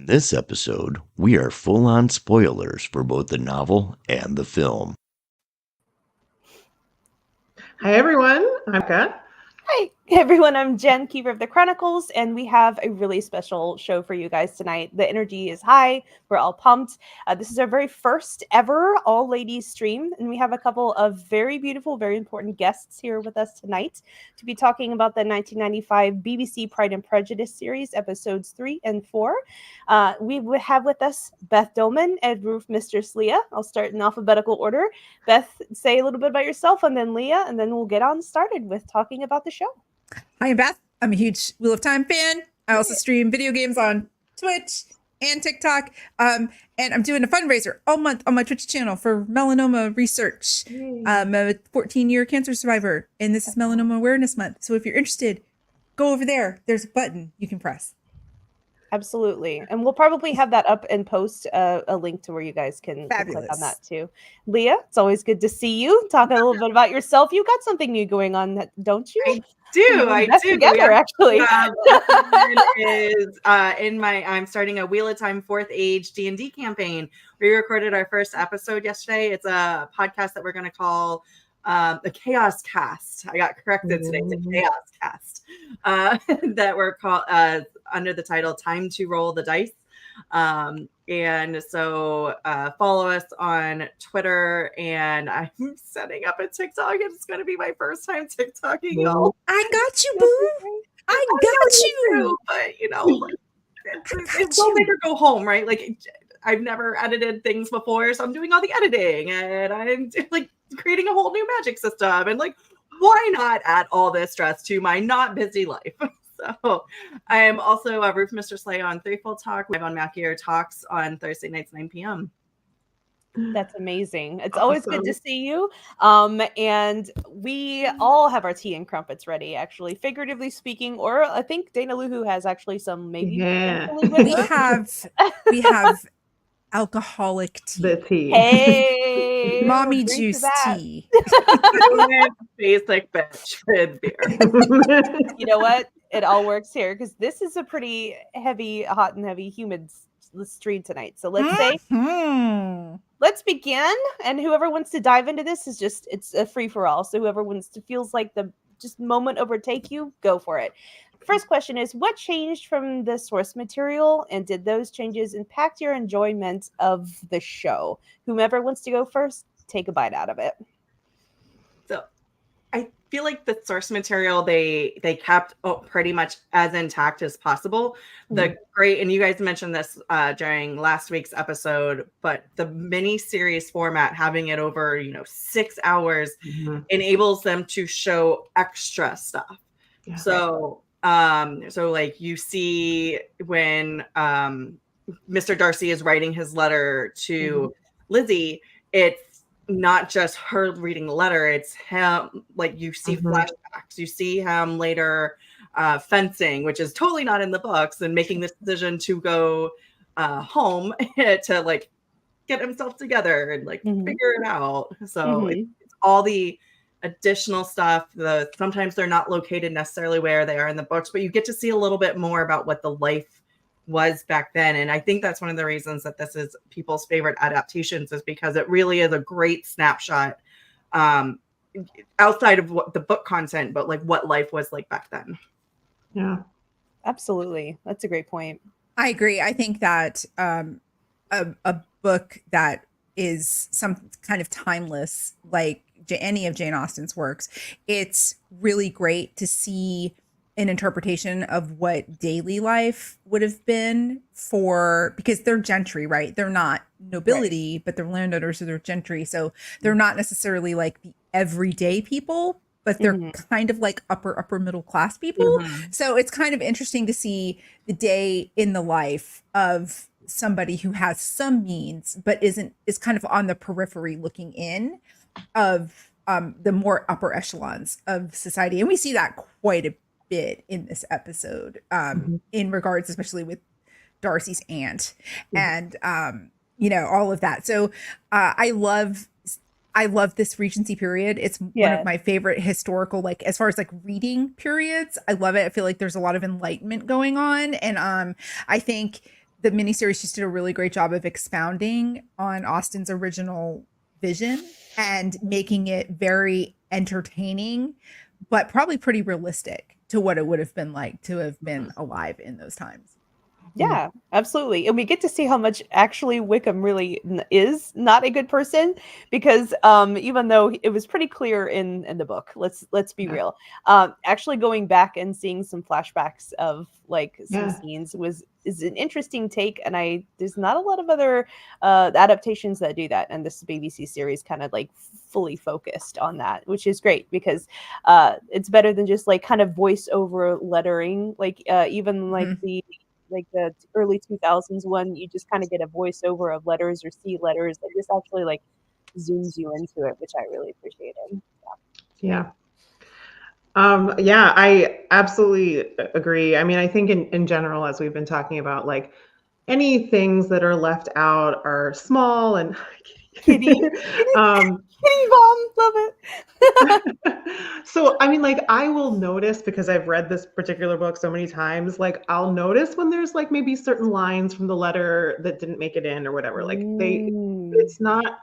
In this episode, we are full on spoilers for both the novel and the film. Hi everyone, I'm Kat. Hi everyone, I'm Jen, Keeper of the Chronicles, and we have a really special show for you guys tonight. The energy is high, we're all pumped. This is our very first ever all-ladies stream, and we have a couple of very beautiful, very important guests here with us tonight to be talking about the 1995 BBC Pride and Prejudice series, episodes 3 and 4. We have with us Beth Domon and Mistress Leigh-A. I'll start in alphabetical order. Beth, say a little bit about yourself, and then Leigh-A, and then we'll get on started with talking about the show. Hi, I'm Beth. I'm a huge Wheel of Time fan. I also stream video games on Twitch and TikTok. And I'm doing a fundraiser all month on my Twitch channel for melanoma research. I'm a 14-year cancer survivor, and this is Melanoma Awareness Month. So if you're interested, go over there. There's a button you can press. Absolutely. And we'll probably have that up and post a link to where you guys can click on that too. Leigh-A, it's always good to see you. Talk a little bit about yourself. You got something new going on, don't you? I do. Together, actually. I'm starting a Wheel of Time 4th Age D&D campaign. We recorded our first episode yesterday. It's a podcast that we're going to call the Chaos Cast. I got corrected today. It's a Chaos Cast that we're called under the title Time to Roll the Dice. And so follow us on Twitter, and I'm setting up a TikTok. It's going to be my first time TikToking, y'all. I got you, boo. I got you. But, you know, don't make her go home, right? Like, I've never edited things before, so I'm doing all the editing, and I'm like creating a whole new magic system. And like, why not add all this stress to my not busy life? So I am also a Mistress Leigh-A on Threefold Talk. We have on Mackier Talks on Thursday nights, 9 p.m. That's amazing. It's always good to see you. And we all have our tea and crumpets ready, actually, figuratively speaking, or I think Dana Luhu has actually some maybe. Yeah. We have alcoholic tea. The tea. Hey, mommy juice tea. Basic bitch with beer. You know what? It all works here because this is a pretty heavy, hot and heavy humid stream tonight. So let's begin. And whoever wants to dive into this it's a free for all. So whoever feels like the just moment overtake you, go for it. First question is, what changed from the source material, and did those changes impact your enjoyment of the show? Whomever wants to go first, take a bite out of it. So I feel like the source material they kept pretty much as intact as possible. The great, and you guys mentioned this during last week's episode, but the mini series format, having it over 6 hours, enables them to show extra stuff. Yeah. So like you see when Mr. Darcy is writing his letter to Lizzie, it's not just her reading the letter, it's him, like you see flashbacks, you see him later fencing, which is totally not in the books, and making this decision to go home to like get himself together and like figure it out. So it's all the additional stuff. Sometimes they're not located necessarily where they are in the books, but you get to see a little bit more about what the life was back then. And I think that's one of the reasons that this is people's favorite adaptations, is because it really is a great snapshot outside of what the book content, but like what life was like back then. Yeah, absolutely. That's a great point. I agree. I think that a book that is some kind of timeless, like any of Jane Austen's works, it's really great to see an interpretation of what daily life would have been because they're gentry, right? They're not nobility, but they're landowners, so they're gentry. So they're not necessarily like the everyday people, but they're kind of like upper middle class people. So it's kind of interesting to see the day in the life of somebody who has some means, but is kind of on the periphery looking in of the more upper echelons of society. And we see that quite a bit in this episode, in regards, especially with Darcy's aunt and, all of that. So I love this Regency period. It's one of my favorite historical, like as far as like reading periods. I love it. I feel like there's a lot of enlightenment going on. And I think the miniseries just did a really great job of expounding on Austen's original vision and making it very entertaining, but probably pretty realistic to what it would have been like to have been alive in those times. Yeah, absolutely. And we get to see how much actually Wickham really is not a good person, because even though it was pretty clear in the book, let's be real. Actually going back and seeing some flashbacks of like some scenes is an interesting take, and there's not a lot of other adaptations that do that, and this BBC series kind of like fully focused on that, which is great, because it's better than just like kind of voice over lettering, like even like the early 2000s one, you just kind of get a voiceover of letters or see letters that just actually like zooms you into it, which I really appreciated. Yeah. Yeah, I absolutely agree. I mean, I think in general, as we've been talking about, like any things that are left out are small and Kitty bomb, love it. So, I mean, like I will notice, because I've read this particular book so many times, like I'll notice when there's like maybe certain lines from the letter that didn't make it in or whatever. Like it's not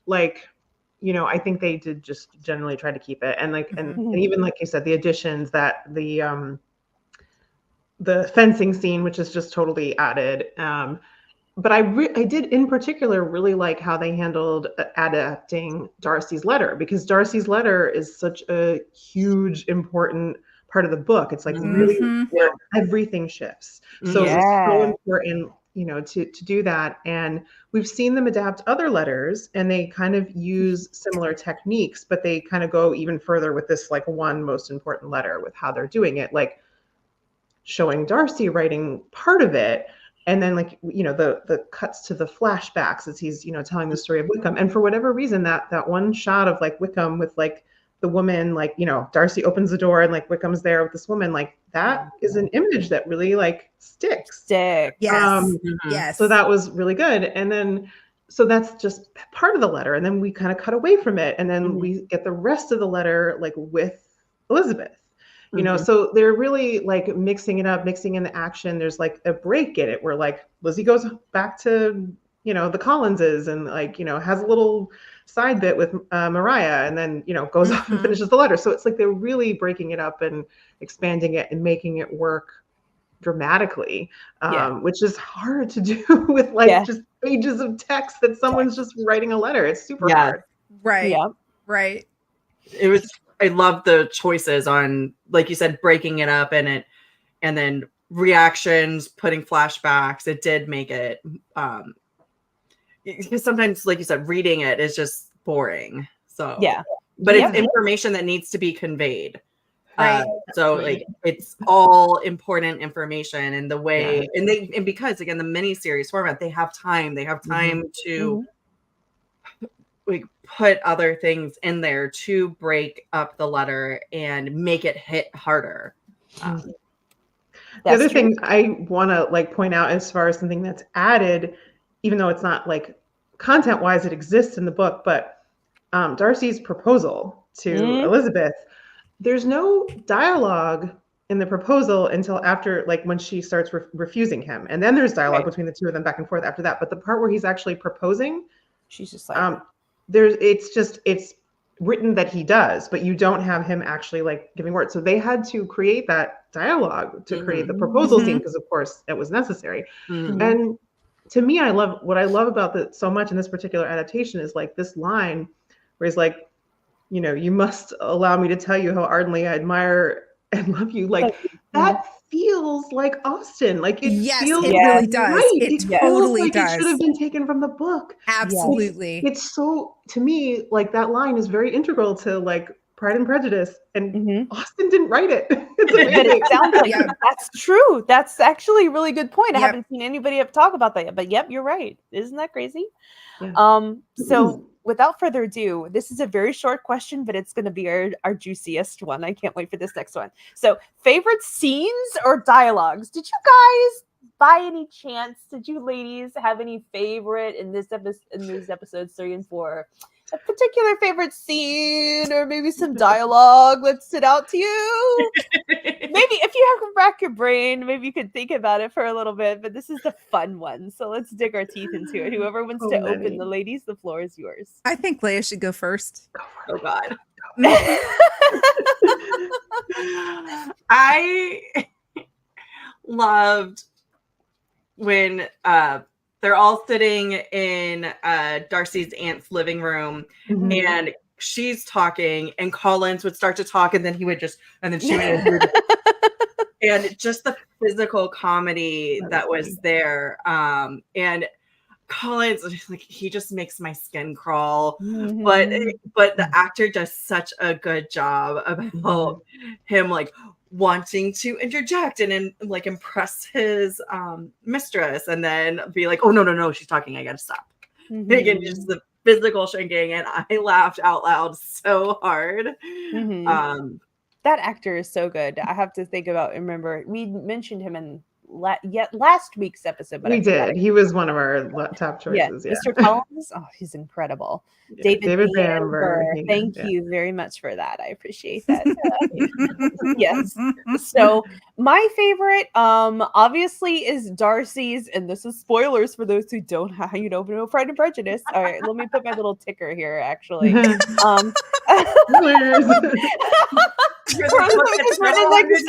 like, I think they did just generally try to keep it. And like, and even like you said, the additions that the fencing scene, which is just totally added. But I did in particular really like how they handled adapting Darcy's letter, because Darcy's letter is such a huge, important part of the book. It's like really where everything shifts. So it was so important, to do that. And we've seen them adapt other letters, and they kind of use similar techniques, but they kind of go even further with this like one most important letter with how they're doing it, like showing Darcy writing part of it. And then like, the cuts to the flashbacks as he's, telling the story of Wickham. And for whatever reason, that one shot of like Wickham with like the woman, like, Darcy opens the door and like Wickham's there with this woman, like that is an image that really like sticks. Yes. So that was really good. And then, so that's just part of the letter. And then we kind of cut away from it. And then we get the rest of the letter, like with Elizabeth. So they're really like mixing it up, mixing in the action. There's like a break in it where like Lizzie goes back to, the Collinses and like, has a little side bit with Mariah, and then, goes off and finishes the letter. So it's like they're really breaking it up and expanding it and making it work dramatically, which is hard to do with like just pages of text that someone's just writing a letter. It's super hard. Right. Yeah. Right. I love the choices on, like you said, breaking it up and then reactions, putting flashbacks. It did make it, because sometimes, like you said, reading it is just boring. So but it's information that needs to be conveyed. Right. Like it's all important information, and the way, and because again, the miniseries format, they have time to like put other things in there to break up the letter and make it hit harder. The other thing I want to like point out as far as something that's added, even though it's not like content wise, it exists in the book, but Darcy's proposal to Elizabeth, there's no dialogue in the proposal until after, like when she starts refusing him. And then there's dialogue between the two of them back and forth after that. But the part where he's actually proposing, she's just like, it's written that he does, but you don't have him actually like giving words. So they had to create that dialogue to create the proposal scene, because of course it was necessary. And to me, what I love about that so much in this particular adaptation is like this line where he's like, you must allow me to tell you how ardently I admire and love you. Like that feels like Austen. Like it feels it really does. Right. It totally does. It should have been taken from the book. Absolutely. It's so, to me, like that line is very integral to like Pride and Prejudice, and Austen didn't write it. It's amazing. But it sounds like that's true. That's actually a really good point. I haven't seen anybody talk about that yet, but you're right. Isn't that crazy? So without further ado, this is a very short question, but it's going to be our juiciest one. I can't wait for this next one. So, favorite scenes or dialogues? Did you guys, by any chance, did you ladies have any favorite in these episodes 3 and 4? A particular favorite scene or maybe some dialogue that stood out to you? Maybe if you have to rack your brain, maybe you could think about it for a little bit, but this is the fun one. So let's dig our teeth into it. Whoever wants to open, the ladies, the floor is yours. I think Leigh-A should go first. Oh God. I loved when they're all sitting in Darcy's aunt's living room, and she's talking, and Collins would start to talk, and then he would just, and then she would, and just the physical comedy that was there. And Collins, like, he just makes my skin crawl, but the actor does such a good job about him, like, wanting to interject and like impress his mistress, and then be like, oh no, she's talking, I gotta stop. Again, just the physical shrinking, and I laughed out loud so hard. That actor is so good. I have to think about and remember we mentioned him in last week's episode, but we did. He was one of our top choices. Yeah. Mr. Collins, oh, he's incredible. Yeah. David Bamber. Thank you very much for that. I appreciate that. Yes. So my favorite, obviously, is Darcy's, and this is spoilers for those who don't know Pride and Prejudice. All right, let me put my little ticker here. Actually, it's written in like the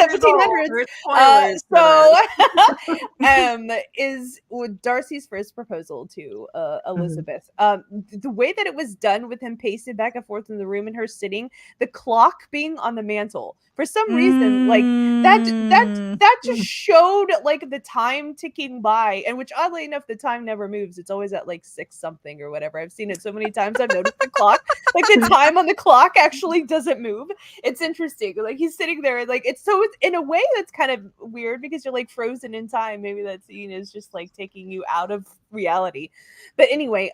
1700s. Is with Darcy's first proposal to Elizabeth. The way that it was done with him pacing back and forth in the room and her sitting, the clock being on the mantle. For some reason, like that just showed like the time ticking by, and which oddly enough, the time never moves. It's always at like 6 something or whatever. I've seen it so many times. I've noticed the clock, like the time on the clock actually doesn't move. It's interesting. Like he's sitting there, like it's in a way that's kind of weird because you're like frozen in time. Maybe that scene is just like taking you out of reality. But anyway,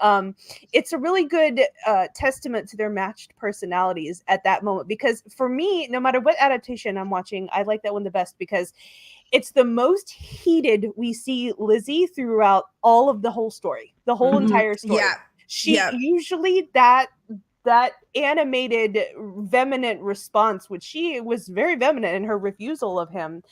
it's a really good testament to their matched personalities at that moment, because for me, no matter what adaptation I'm watching, I like that one the best because it's the most heated we see Lizzie throughout all of the whole story, the whole entire story. Usually that animated vehement response, which she was very vehement in her refusal of him,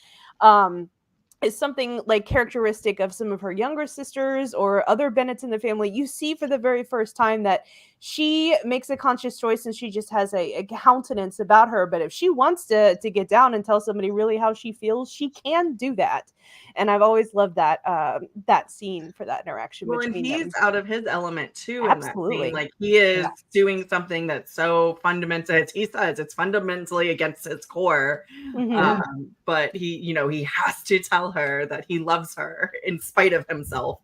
is something like characteristic of some of her younger sisters or other Bennets in the family. You see for the very first time that she makes a conscious choice and she just has a countenance about her. But if she wants to get down and tell somebody really how she feels, she can do that. And I've always loved that that scene for that interaction. Well, and he's out of his element too. Absolutely. In that scene. Like he is doing something that's so fundamental. He says it's fundamentally against his core. But he has to tell her that he loves her in spite of himself.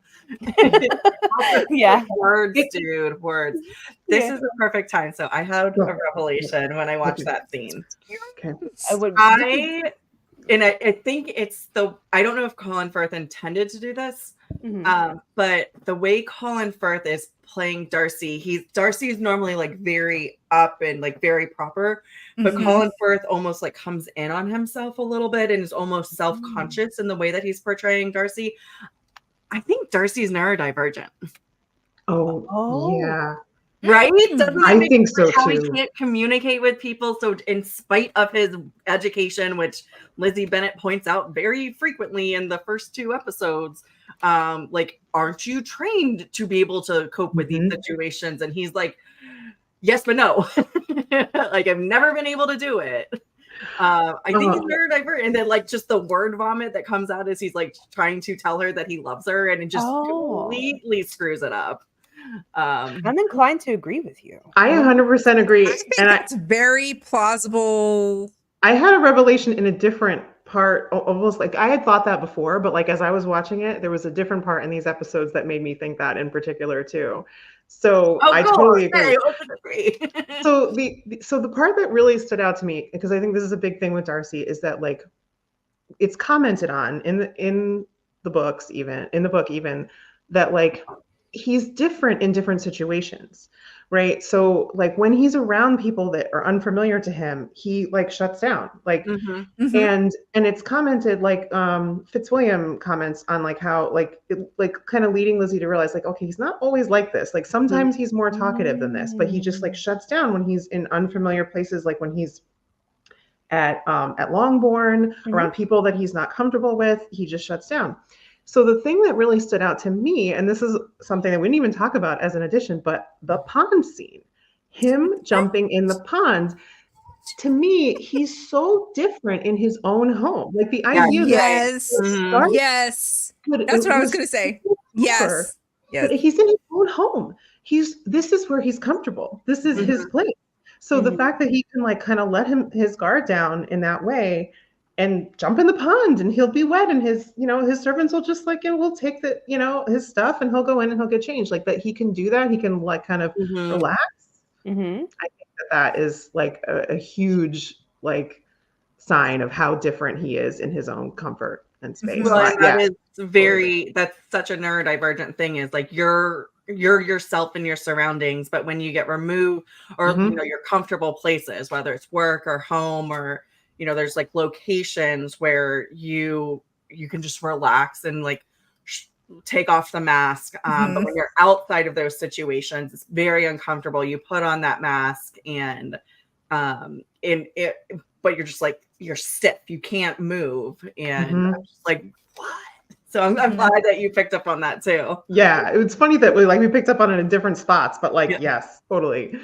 Words, dude, words. This is the perfect time. So I had a revelation when I watched that scene. I think it's I don't know if Colin Firth intended to do this, but the way Colin Firth is playing Darcy, Darcy's normally like very up and like very proper, but Colin Firth almost like comes in on himself a little bit and is almost self-conscious in the way that he's portraying Darcy. I think Darcy's neurodivergent. Oh. Yeah. Right? I think so how too. He can't communicate with people. So in spite of his education, which Lizzie Bennet points out very frequently in the first 2 episodes, like, aren't you trained to be able to cope with these situations? And he's like, yes, but no. Like, I've never been able to do it. I think he's neurodivergent, and then like just the word vomit that comes out as he's like trying to tell her that he loves her, and it just completely screws it up. I'm inclined to agree with you. I 100% agree. I think that's very plausible. I had a revelation in a different part, almost like I had thought that before, but like as I was watching it, there was a different part in these episodes that made me think that in particular too. So I totally agree. So the part that really stood out to me, because I think this is a big thing with Darcy, is that like it's commented on in the books, even that like he's different in different situations, right? So like when he's around people that are unfamiliar to him, he like shuts down. Like and it's commented like Fitzwilliam comments on like how like like kind of leading Lizzie to realize like, okay, he's not always like this. Like sometimes he's more talkative than this, but he just like shuts down when he's in unfamiliar places, like when he's at Longbourn, around people that he's not comfortable with, he just shuts down. So the thing that really stood out to me, and this is something that we didn't even talk about as an addition, but the pond scene, him jumping in the pond, to me, he's so different in his own home. Like the idea yes, that yes, that's what I was going to say. Yes, but he's in his own home. This is where he's comfortable. This is his place. So the fact that he can like kind of let his guard down in that way and jump in the pond and he'll be wet and his servants will just like, and we'll take the, his stuff and he'll go in and he'll get changed, like that. He can do that. He can like kind of relax. I think that is like a huge like sign of how different he is in his own comfort and space. Well, that's such a neurodivergent thing, is like you're yourself in your surroundings, but when you get removed or your comfortable places, whether it's work or home or there's like locations where you can just relax and like take off the mask. But when you're outside of those situations, it's very uncomfortable. You put on that mask and but you're just like, you're stiff. You can't move. And I'm just like, what? So I'm glad that you picked up on that too. Yeah. It's funny that we picked up on it in different spots, but like, yes, totally.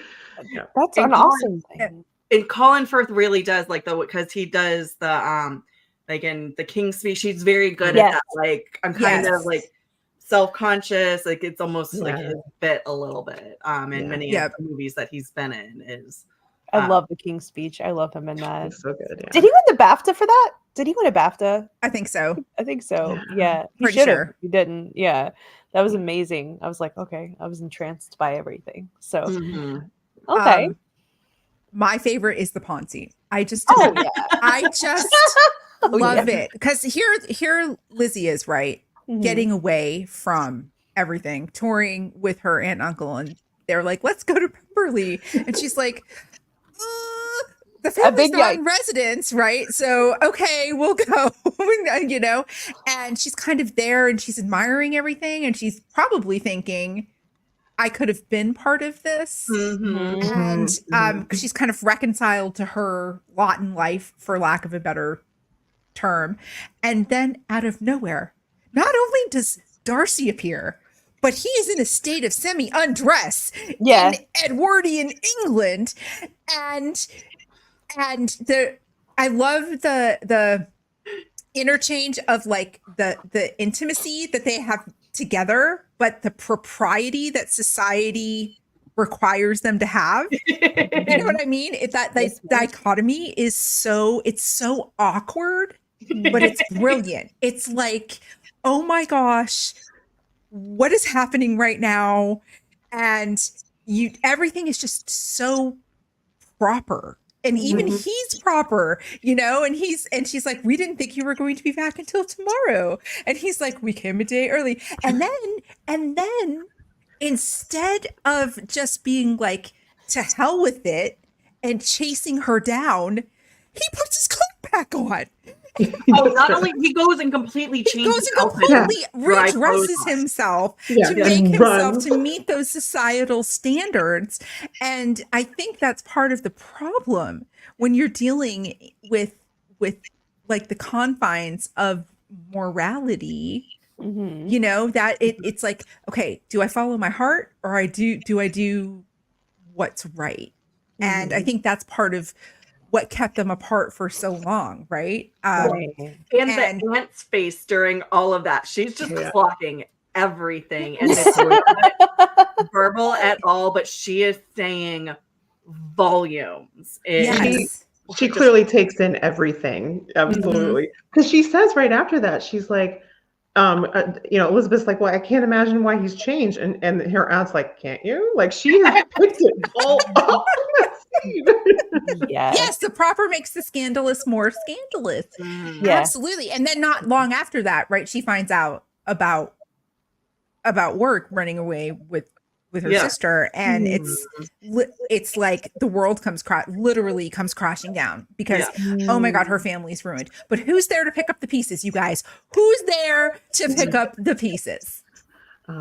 Yeah. That's an awesome thing. And Colin Firth really does because he does the like in the King's Speech, he's very good at that. Like I'm kind of like self-conscious, like it's almost like his bit a little bit. In many of the movies that he's been in is. I love the King's Speech. I love him in that. So good. Yeah. Did he win the BAFTA for that? Did he win a BAFTA? I think so. Yeah. He Pretty should have. sure. He didn't. Yeah. That was amazing. I was like, okay. I was entranced by everything. So, okay. My favorite is the pond scene. I just love it. Because here Lizzie is, right? Getting away from everything, touring with her aunt and uncle. And they're like, let's go to Pemberley. And she's like, the family's not in residence, right? So, okay, we'll go, and she's kind of there and she's admiring everything. And she's probably thinking, I could have been part of this. And she's kind of reconciled to her lot in life, for lack of a better term. And then out of nowhere, not only does Darcy appear, but he is in a state of semi-undress in Edwardian England. And I love the interchange of like the intimacy that they have together, but the propriety that society requires them to have. You know what I mean? That dichotomy is so awkward, but it's brilliant. It's like, oh my gosh, what is happening right now? And everything is just so proper. And even he's proper, and she's like, we didn't think you were going to be back until tomorrow. And he's like, we came a day early. And then instead of just being like, to hell with it and chasing her down, he puts his coat back on. Not only he goes and completely changes, redresses himself to make himself to meet those societal standards. And I think that's part of the problem when you're dealing with like the confines of morality. That it's like, okay, do I follow my heart or do I do what's right? And I think that's part of what kept them apart for so long, right? And the aunt's face during all of that, she's just clocking everything, and it's not verbal at all, but she is saying volumes. She clearly takes in everything, absolutely, because she says right after that, she's like, Elizabeth's like, well, I can't imagine why he's changed, and her aunt's like, can't you? Like, she has picked it all up. Yes, the proper makes the scandalous more scandalous. Absolutely. And then not long after that, right, she finds out about about work running away with her sister, and it's like the world literally comes crashing down because oh my god, her family's ruined. But who's there to pick up the pieces, you guys? Who's there to pick up the pieces?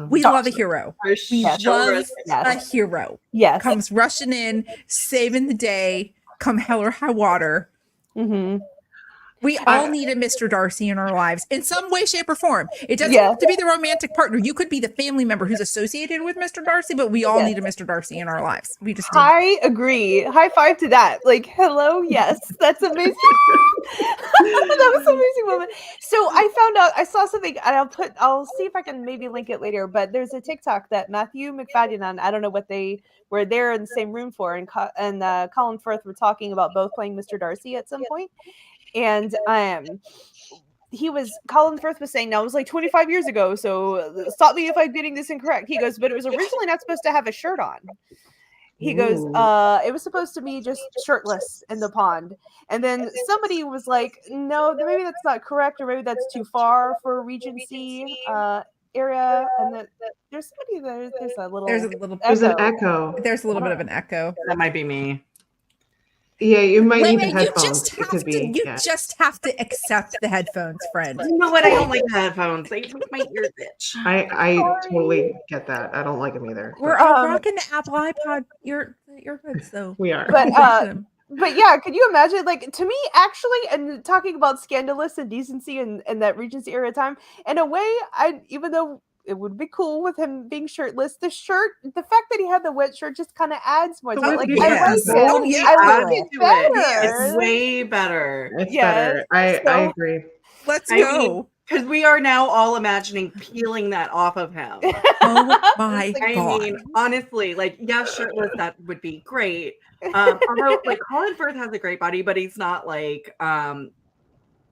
We love a hero. We love a hero. Yes. Comes rushing in, saving the day, come hell or high water. We all need a Mr. Darcy in our lives in some way, shape, or form. It doesn't have to be the romantic partner. You could be the family member who's associated with Mr. Darcy, but we all need a Mr. Darcy in our lives. We just I agree. High five to that. Like, hello, yes, that's amazing. That was an amazing moment. So I found out, I saw something, and I'll see if I can maybe link it later. But there's a TikTok that Matthew McFadden on. I don't know what they were there in the same room for, and Colin Firth were talking about both playing Mr. Darcy at some point. And Colin Firth was saying, now it was like 25 years ago, so stop me if I'm getting this incorrect. He goes, but it was originally not supposed to have a shirt on. He goes, it was supposed to be just shirtless in the pond. And then somebody was like, no, maybe that's not correct, or maybe that's too far for a Regency area. And there's somebody there. There's an echo. There's a little bit of an echo. That might be me. Yeah, you might need the headphones. You just just have to accept the headphones, friend. You know what? I don't like the headphones. They make my ears itch. I totally get that. I don't like them either. We're all rocking the Apple iPod earbuds, though. We are. But yeah, could you imagine? Like, to me, actually, and talking about scandalous and decency and that Regency era time, in a way, even though it would be cool with him being shirtless, the fact that he had the wet shirt just kind of adds more. I like it. I like it better. It's way better. It's better. I agree. Let's go. Because we are now all imagining peeling that off of him. Oh my god! I mean, honestly, like, shirtless, that would be great. Although, like, Colin Firth has a great body, but he's not like, oh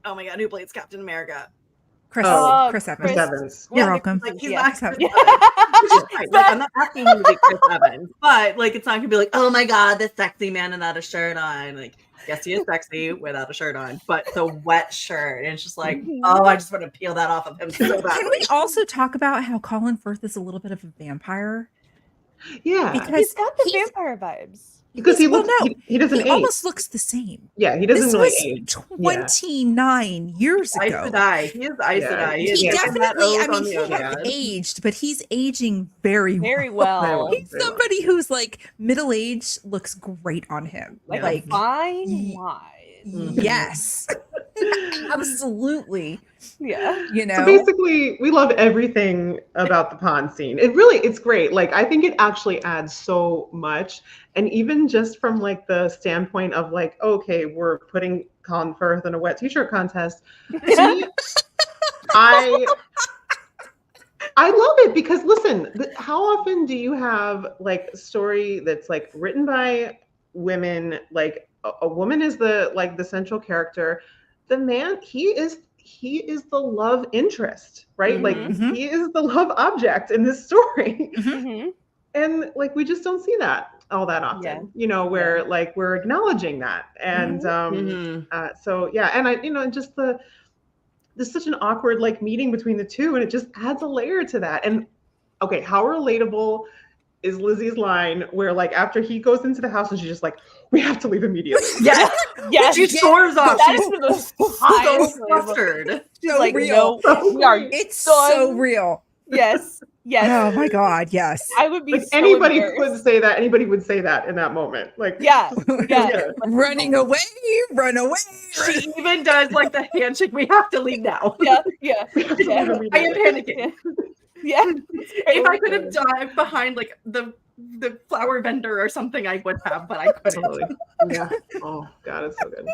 my god, who plays Captain America? Chris Evans. You're welcome. Like, he's not Chris Evans. Like, I'm not asking him to be Chris Evans, but like, it's not gonna be like, oh my god, this sexy man without a shirt on. Like, yes, he is sexy without a shirt on, but the wet shirt, and it's just like, oh, I just want to peel that off of him so badly. Can we also talk about how Colin Firth is a little bit of a vampire? Yeah, because he's got the vampire vibes. Because he looks, he doesn't age. He almost looks the same. Yeah, he doesn't really age. 29 years ago. Aes Sedai. He is Aes Sedai. He definitely, I mean, he has aged, but he's aging very well. He's somebody who's like middle age, looks great on him. Like fine wine. Yes. Absolutely. Yeah. You know, so basically we love everything about the pond scene. It's great. Like, I think it actually adds so much. And even just from like the standpoint of like, okay, we're putting Colin Firth in a wet t-shirt contest. I love it because listen, how often do you have like a story that's like written by women, like a woman is the central character. The man, he is the love interest, right? Like he is the love object in this story. And like, we just don't see that all that often, where like we're acknowledging that. And so, yeah. And just there's such an awkward like meeting between the two, and it just adds a layer to that. And okay, how relatable is Lizzie's line where like after he goes into the house and she's just like, we have to leave immediately. Yes. She storms off. That is the most so flustered. She's like, real. No, it's so real. Yes. Oh my god, yes. I would be like, anybody would say that. Anybody would say that in that moment. Like, yeah. Running away, run away. She even does like the handshake. We have to leave now. Yeah. I am panicking. Yeah. If I could have dived behind like the flower vendor or something, I would have, but I couldn't. Totally. Yeah. Oh god, it's so good.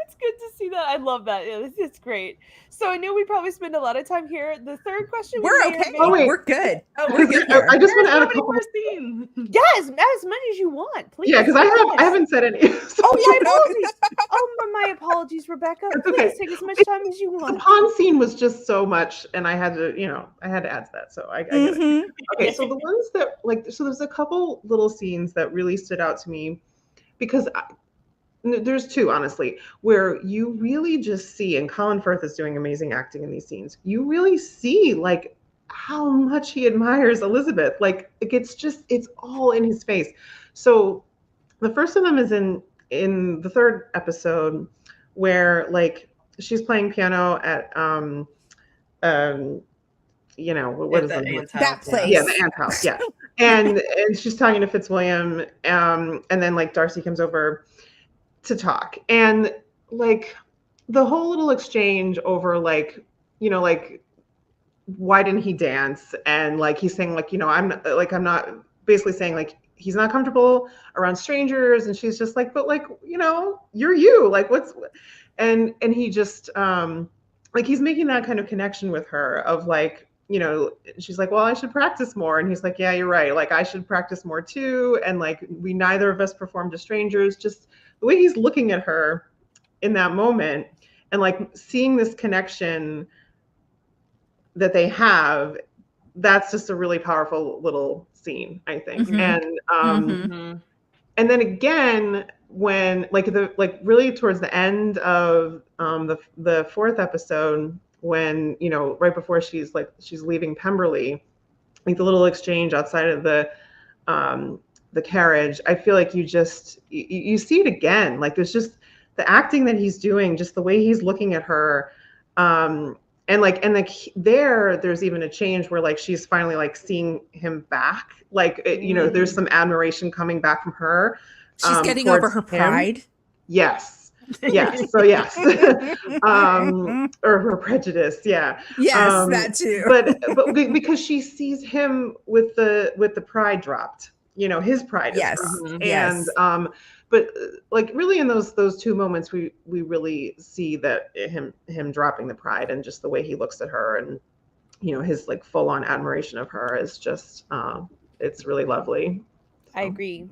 It's good to see that. I love that. Yeah, it's great. So I know we probably spend a lot of time here. The third question. We're okay. We're good. We're good. I just want to add a couple more scenes. Yes, as many as you want, please. Yeah, because I haven't said any. So my apologies. My apologies, Rebecca. Please take as much time as you want. The pond scene was just so much, and I had to add to that. So I get it. Okay, so the ones that so there's a couple little scenes that really stood out to me because there's two, honestly, where you really just see, and Colin Firth is doing amazing acting in these scenes. You really see like how much he admires Elizabeth. Like it's all in his face. So the first of them is in the third episode where like she's playing piano at what is the name of aunt's that house, place? yeah, the aunt's house, yeah. And she's talking to Fitzwilliam, and then like Darcy comes over to talk, and like the whole little exchange over like like why didn't he dance, and like he's saying like I'm not basically saying like he's not comfortable around strangers, and she's just like but like you're you like what's and he just like he's making that kind of connection with her of like she's like well I should practice more, and he's like yeah you're right, like I should practice more too, and like we neither of us perform to strangers. Just the way he's looking at her in that moment and like seeing this connection that they have, that's just a really powerful little scene, I think. And then again when like really towards the end of the fourth episode, when right before she's leaving Pemberley, like the little exchange outside of the carriage, I feel like you see it again. Like there's just the acting that he's doing, just the way he's looking at her, and there's even a change where like she's finally like seeing him back, like there's some admiration coming back from her. She's getting over her pride. Him. Yes. So yes. Or her prejudice. Yeah. Yes, that too. but because she sees him with the pride dropped, his pride. Yes. And but like really in those two moments we really see that him dropping the pride, and just the way he looks at her, and his like full on admiration of her is just it's really lovely. So. I agree.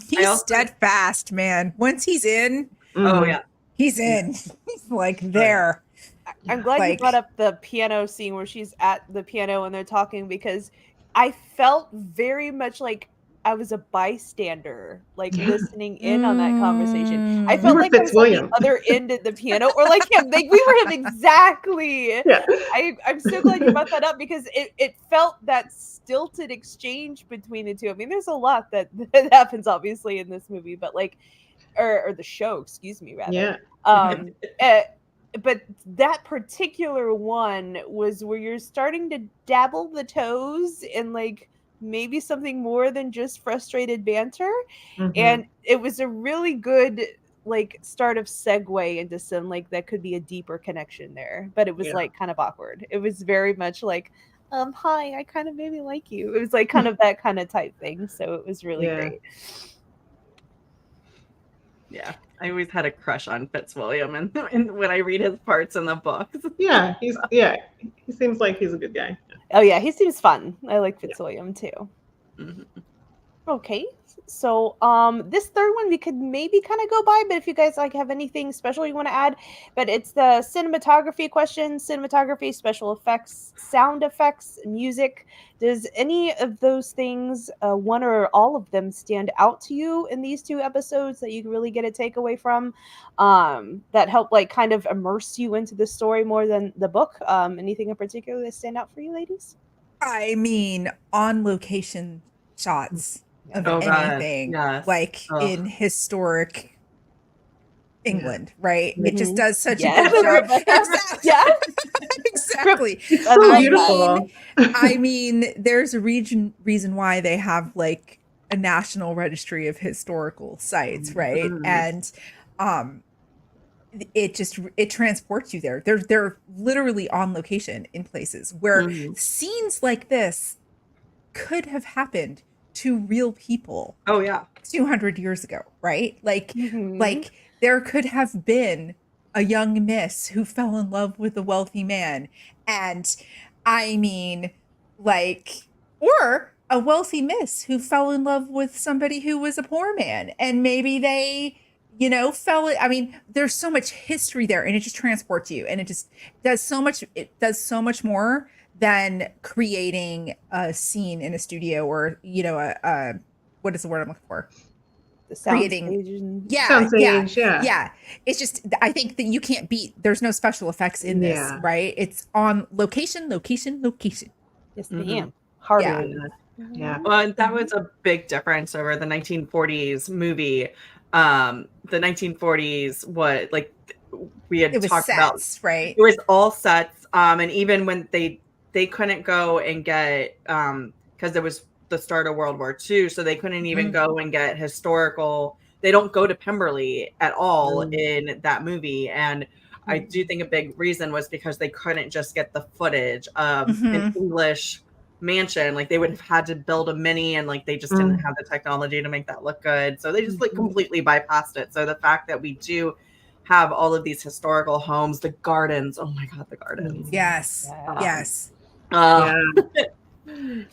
He's steadfast, man. Once he's in, oh yeah, he's in. He's like there. I'm glad you brought up the piano scene where she's at the piano and they're talking, because I felt very much like I was a bystander, like listening in on that conversation. I felt like I was on the other end of the piano, or like him. Like we were him exactly. Yeah. I'm so glad you brought that up, because it felt that stilted exchange between the two. I mean, there's a lot that happens obviously in this movie, but like, or the show, excuse me, rather. Yeah. But that particular one was where you're starting to dabble the toes in like maybe something more than just frustrated banter. And it was a really good like start of segue into some like that could be a deeper connection there, but it was like kind of awkward. It was very much like hi, I kind of maybe like you. It was like kind of that kind of type thing, so it was really great. I always had a crush on Fitzwilliam, and when I read his parts in the books. He seems like he's a good guy. Oh yeah, he seems fun. I like Fitzwilliam too. Okay, so this third one we could maybe kind of go by, but if you guys like have anything special you want to add, but it's the cinematography question. Cinematography, special effects, sound effects, music. Does any of those things, one or all of them, stand out to you in these two episodes that you really get a takeaway from, that help like kind of immerse you into the story more than the book? Anything in particular that stand out for you, ladies? I mean, on location shots of anything, like in historic England, right? It just does such a good job. Exactly. So beautiful. I mean, there's a reason why they have like a national registry of historical sites, right? And it transports you there. They're literally on location in places where scenes like this could have happened to real people. 200 years ago, right? Like like there could have been a young miss who fell in love with a wealthy man, and I mean like, or a wealthy miss who fell in love with somebody who was a poor man, and maybe they I mean, there's so much history there, and it just transports you, and it just does so much. It does so much more than creating a scene in a studio, or a what is the word I'm looking for? the sound creating. stage and Soundstage, yeah. Yeah. It's just, I think that you can't beat, there's no special effects in this, Yeah. right? It's on location. yes, Mhm. ma'am. Hard Yeah. on. Yeah. Well, and that was a big difference over the 1940s movie. The 1940s, what like we had It was talked about, sets, right? it was all sets. And even when they couldn't go and get because it was the start of World War II, so they couldn't even go and get historical. They don't go to Pemberley at all in that movie, and I do think a big reason was because they couldn't just get the footage of an English mansion. Like they would have had to build a mini, and like they just didn't have the technology to make that look good, so they just like completely bypassed it. So the fact that we do have all of these historical homes, the gardens, oh my god, the gardens. Yes. Yeah. Yes. Yeah.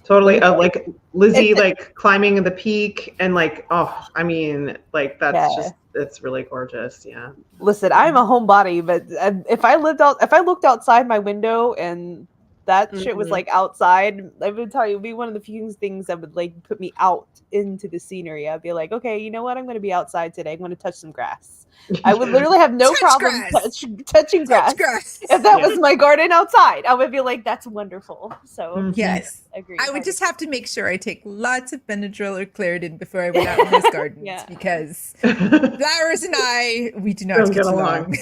Totally. Like Lizzie, like climbing the peak, and like, oh, I mean, like that's just, it's really gorgeous. Yeah. Listen, I'm a homebody, but if I looked outside my window and that shit was like outside, I would tell you, it'd be one of the few things that would like put me out into the scenery. I'd be like, okay, you know what? I'm going to be outside today. I'm going to touch some grass. I would literally have no problem touching grass. If that was my garden outside, I would be like, that's wonderful. So yes, agree. I would just have to make sure I take lots of Benadryl or Claritin before I went out in those gardens because Flowers and we do not get along.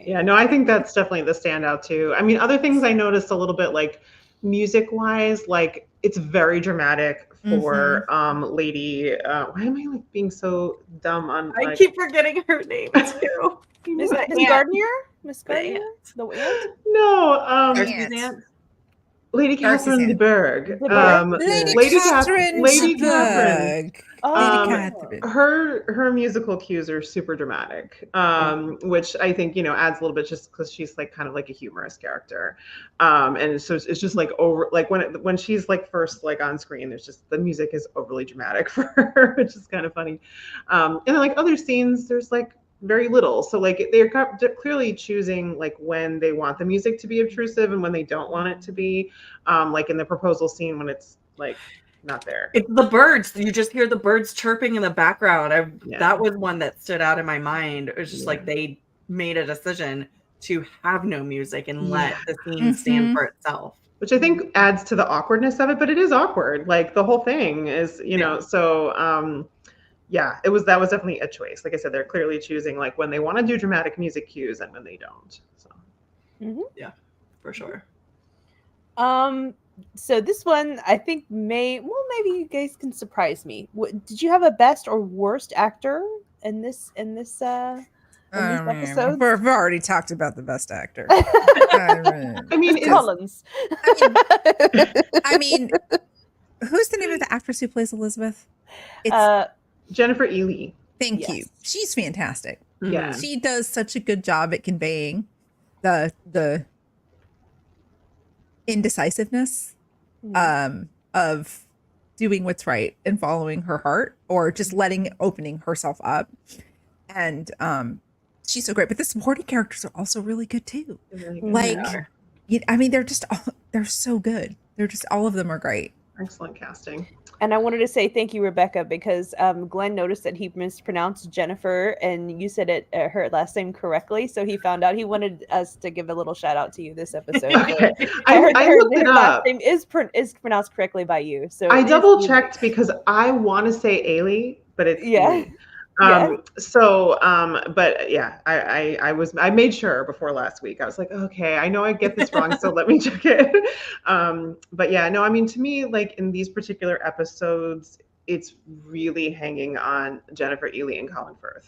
Yeah, no, I think that's definitely the standout too. I mean, other things I noticed a little bit, like music wise, like it's very dramatic for Lady. Why am I like being so dumb on? I keep forgetting her name too. Miss Gardner? Miss Gardner? The aunt? No, Darcy's aunt. Lady Catherine de Bourgh. Lady Catherine. Her musical cues are super dramatic, which I think adds a little bit just because she's like kind of like a humorous character, and so it's just like over like when she's like first like on screen, there's just the music is overly dramatic for her, which is kind of funny, and then like other scenes, there's like very little. So like they're clearly choosing like when they want the music to be obtrusive and when they don't want it to be, like in the proposal scene when it's like not there. It's the birds. You just hear the birds chirping in the background. That was one that stood out in my mind. It was just like they made a decision to have no music and let the scene stand for itself. Which I think adds to the awkwardness of it, but it is awkward. Like the whole thing is, so yeah, that was definitely a choice. Like I said, they're clearly choosing like when they want to do dramatic music cues and when they don't. So yeah, for sure. So this one I think maybe you guys can surprise me. Did you have a best or worst actor in this episode? We've already talked about the best actor. I mean, Collins. I mean, who's the name of the actress who plays Elizabeth? It's Jennifer Leigh. Thank you. She's fantastic. Yeah, she does such a good job at conveying the indecisiveness of doing what's right and following her heart, or just opening herself up. And she's so great. But the supporting characters are also really good too. I mean, they're so good. They're just, all of them are great. Excellent casting. And I wanted to say thank you, Rebecca, because Glenn noticed that he mispronounced Jennifer, and you said her last name correctly. So he found out. He wanted us to give a little shout out to you this episode. Okay. So I heard her last up. name is pronounced correctly by you. So I double checked because I want to say Ailey, but it's Ailey. But yeah, I made sure before last week. I was like, okay, I know I get this wrong, so let me check it. But yeah, no, I mean, to me, like in these particular episodes, it's really hanging on Jennifer Leigh and Colin Firth.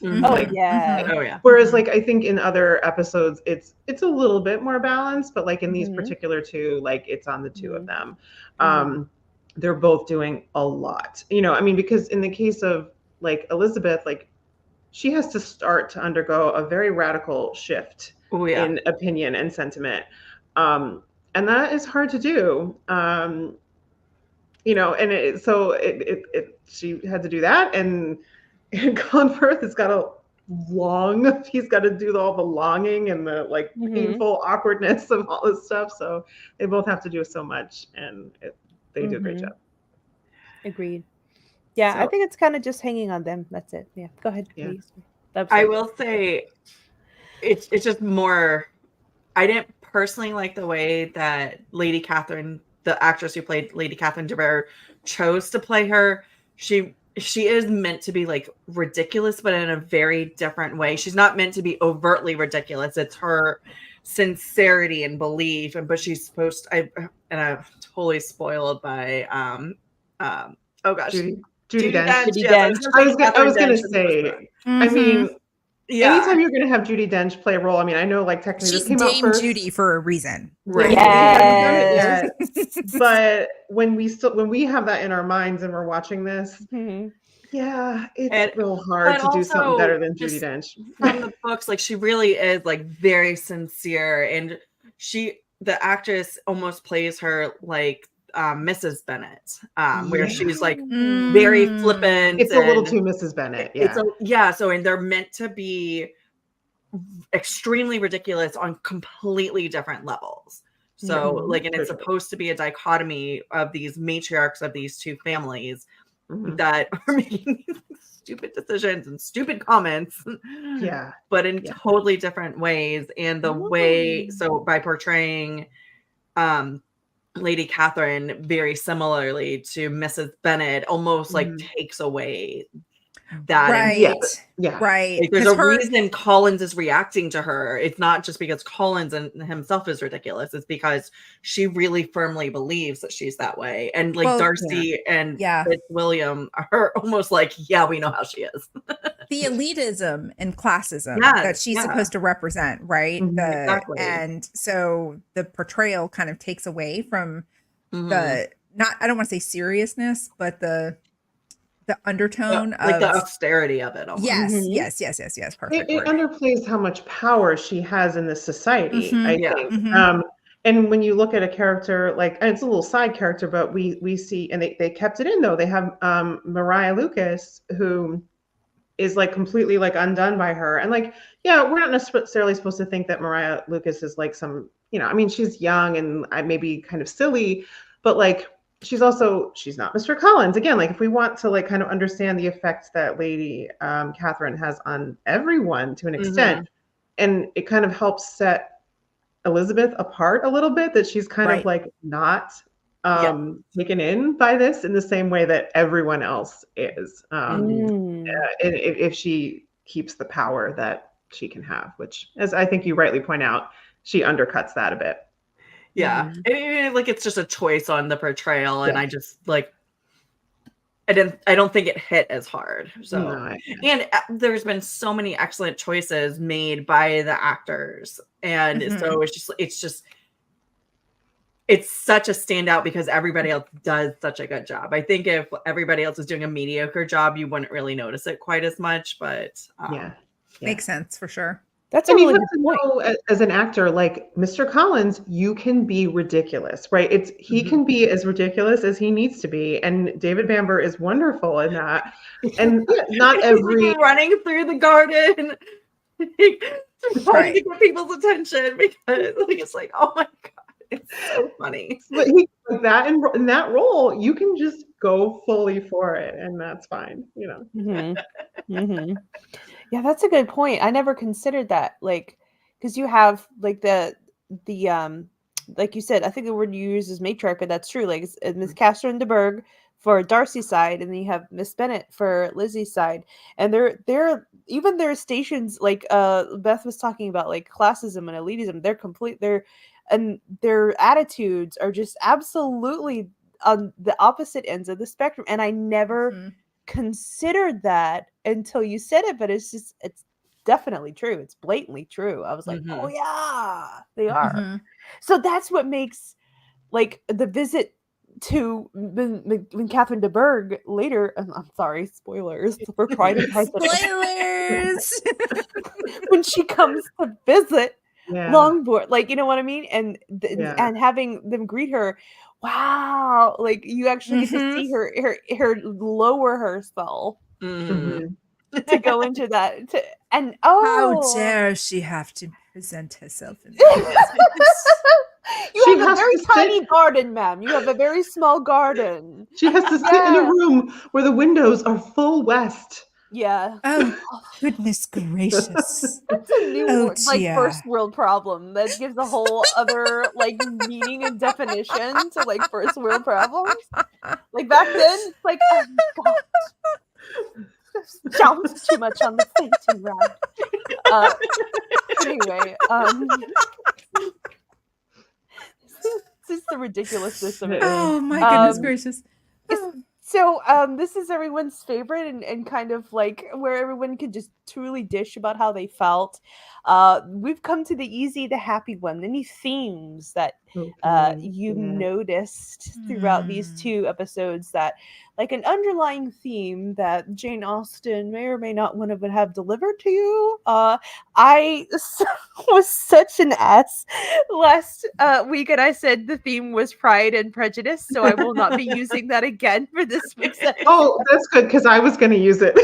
Whereas like I think in other episodes, it's a little bit more balanced, but like in these particular two, like it's on the two of them. They're both doing a lot, I mean, because in the case of like Elizabeth, like she has to start to undergo a very radical shift in opinion and sentiment. And that is hard to do. And she had to do that. And Colin Firth has got he's got to do all the longing and the like painful awkwardness of all this stuff. So they both have to do so much, and they do a great job. Agreed. Yeah, I So- think it's kind of just hanging on them. That's it. Yeah, go ahead. Yeah. Please. I will say it's just more. I didn't personally like the way that Lady Catherine, the actress who played Lady Catherine de Bourgh, chose to play her. She is meant to be like ridiculous, but in a very different way. She's not meant to be overtly ridiculous. It's her sincerity and belief, but she's supposed. I'm totally spoiled by oh gosh, Judy Judi Dench. Dench. Judi Yes, Dench. I was Catherine gonna Dench in the first say. one. I mean, Yeah. anytime you're gonna have Judi Dench play a role, I mean, I know like technically She's this came out Dame first. Judy for a reason. Right. We haven't done it Yes. yet. But when we have that in our minds and we're watching this, Mhm. yeah, it's And- real hard but to do something also better than Judi just Dench. From the books, like she really is like very sincere, and the actress almost plays her like Mrs. Bennett, where Yeah. she's like Mm. very flippant. It's a little and too Mrs. Bennett. It's Yeah. so and they're meant to be extremely ridiculous on completely different levels. So Mhm, like, and for it's sure. supposed to be a dichotomy of these matriarchs of these two families Mhm. that are making stupid decisions and stupid comments, Yeah. but in Yeah. totally different ways. And the way, so by portraying Lady Catherine very similarly to Mrs. Bennett, almost like Mhm. takes away that. Right. Yeah. Right. Like, there's 'Cause a reason Collins is reacting to her. It's not just because Collins and himself is ridiculous. It's because she really firmly believes that she's that way. And like Well, Darcy and yeah. Fitzwilliam are almost like, yeah, we know how she is. the elitism and classism Yes, that she's yeah. supposed to represent, right? Mhm. Exactly. And so the portrayal kind of takes away from Mhm. the I don't want to say seriousness, but the undertone like of the austerity of it almost. yes, Mhm. yes. Perfect It word. underplays how much power she has in this society, Mhm. I Yeah. think. Mhm. And when you look at a character like, and it's a little side character, but we see, and they kept it in though. They have Mariah Lucas, who is like completely like undone by her, and like, yeah, we're not necessarily supposed to think that Mariah Lucas is like some, I mean, she's young and I maybe kind of silly, but like she's not Mr. Collins. Again, like if we want to like kind of understand the effects that Lady Catherine has on everyone to an extent, and it kind of helps set Elizabeth apart a little bit, that she's kind Right. of like not Yeah. taken in by this in the same way that everyone else is. Mm. If she keeps the power that she can have, which, as I think you rightly point out, she undercuts that a bit. Yeah. Mhm. And, like it's just a choice on the portrayal, and Yeah. I just like I don't think it hit as hard. So No, and there's been so many excellent choices made by the actors, and so it's such a standout because everybody else does such a good job. I think if everybody else is doing a mediocre job, you wouldn't really notice it quite as much, but yeah. Makes sense for sure. That's a And you really have good to point. know, as an actor, like Mr. Collins, you can be ridiculous, right? He can be as ridiculous as he needs to be, and David Bamber is wonderful in that. And yeah, not he's every like running through the garden, trying to get people's attention because like it's like, oh my god, it's so funny. but he like that in that role, you can just go fully for it, and that's fine, Mhm. Mhm. Yeah, that's a good point. I never considered that, like, because you have like the like you said, I think the word you use is matriarch, but that's true. Like Miss Catherine de Bourgh for Darcy's side, and then you have Miss Bennett for Lizzie's side, and they're even their stations, like Beth was talking about, like classism and elitism. Their attitudes are just absolutely on the opposite ends of the spectrum, and I never considered that until you said it, but it's definitely true. It's blatantly true. I was like, oh yeah, they are. So that's what makes like the visit to when Catherine de Bourgh later, I'm sorry, spoilers for Pride and Prejudice. Spoilers. When she comes to visit Longbourn, like, you know what I mean? And and having them greet her, wow, like you actually get to see her lower herself to go into that, and how dare she have to present herself in You She have a has very to tiny sit. garden, ma'am. You have a very small garden. She has to sit in a Yeah. room where the windows are full west. Yeah. Oh, goodness gracious. That's a new Oh, like dear. first world problem that gives a whole other like meaning and definition to like first world problems. Like back then, it's like, oh my god, jumped too much on the fainting rod. Anyway, this is the ridiculousness of it. Oh, my goodness Um, gracious. So this is everyone's favorite and kind of like where everyone can just truly dish about how they felt. We've come to the easy, the happy one. Any themes that you noticed throughout these 2 episodes that like an underlying theme that Jane Austen may or may not want to have delivered to you? I was such an ass last week, and I said the theme was Pride and Prejudice, so I will not be using that again for this week's episode. Oh, that's good because I was going to use it.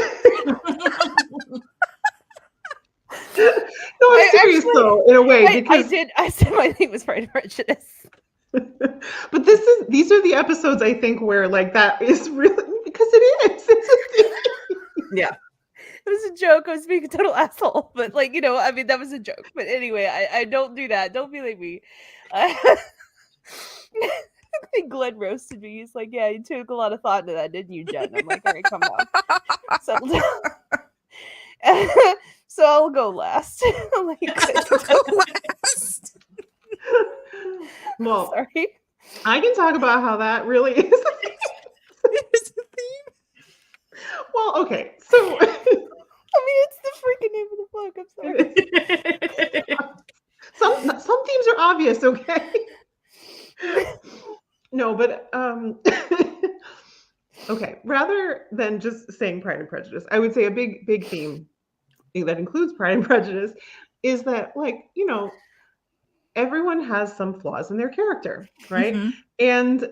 No, I'm serious though, in a way, because I said my theme was Pride and Prejudice. but these are the episodes I think where like that is really because it is. Yeah. It was a joke. I was being a total asshole, but like I mean, that was a joke. But anyway, I don't do that. Don't be like me. I think Glenn roasted me. He's like, "Yeah, you took a lot of thought into that, didn't you, Jen?" I'm like, "All right, calm down, settle down." So I'll go last. I'm like, Last. Well, sorry. I can talk about how that really is. Here's the theme. Well, okay, so I mean, it's the freaking name of the book. I'm sorry. some themes are obvious, okay? No, but okay, rather than just saying Pride and Prejudice, I would say a big theme that includes Pride and Prejudice is that, like, everyone has some flaws in their character, right? Mhm. And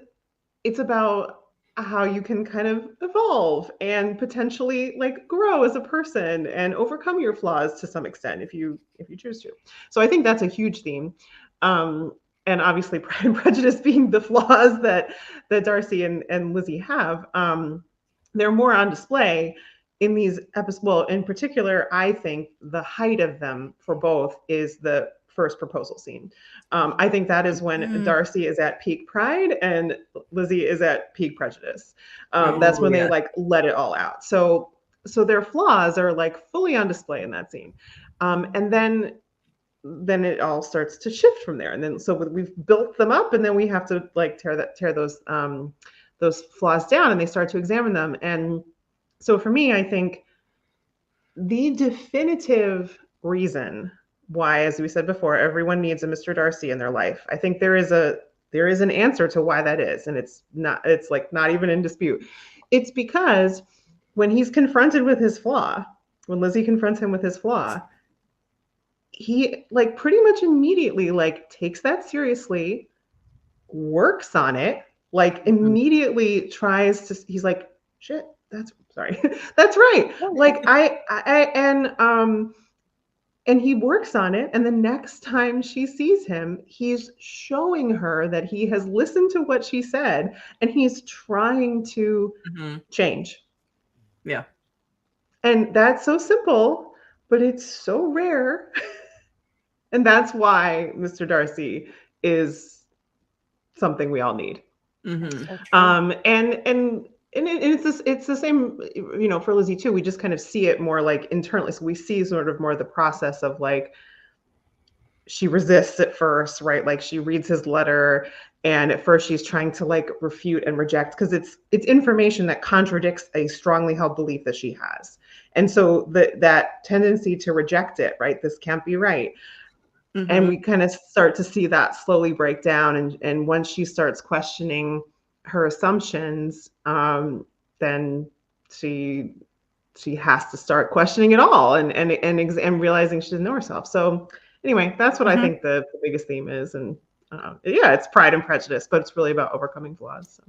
it's about how you can kind of evolve and potentially like grow as a person and overcome your flaws to some extent if you choose to. So I think that's a huge theme. And obviously Pride and Prejudice being the flaws that Darcy and Lizzie have, they're more on display in these episodes. Well, in particular, I think the height of them for both is the first proposal scene. I think that is when Darcy is at peak pride and Lizzie is at peak prejudice. That's when they like let it all out. So their flaws are like fully on display in that scene. And then it all starts to shift from there. And then so we've built them up, and then we have to like tear those flaws down, and they start to examine them. And so for me, I think the definitive reason why, as we said before, everyone needs a Mr. Darcy in their life, I think there is an answer to why that is, and it's like not even in dispute. It's because when he's confronted with his flaw, when Lizzie confronts him with his flaw, he like pretty much immediately like takes that seriously, works on it, like immediately tries to, he's like, shit, that's right. Like and he works on it. And the next time she sees him, he's showing her that he has listened to what she said and he's trying to change. Yeah. And that's so simple, but it's so rare. And that's why Mr. Darcy is something we all need. And it's the same, for Lizzie too. We just kind of see it more like internally. So we see sort of more the process of like, she resists at first, right? Like she reads his letter, and at first she's trying to like refute and reject because it's information that contradicts a strongly held belief that she has. And so that tendency to reject it, right? This can't be right. And we kind of start to see that slowly break down. And once she starts questioning her assumptions, then she has to start questioning it all and realizing she doesn't know herself. So anyway, that's what I think the biggest theme is. And it's Pride and Prejudice, but it's really about overcoming flaws.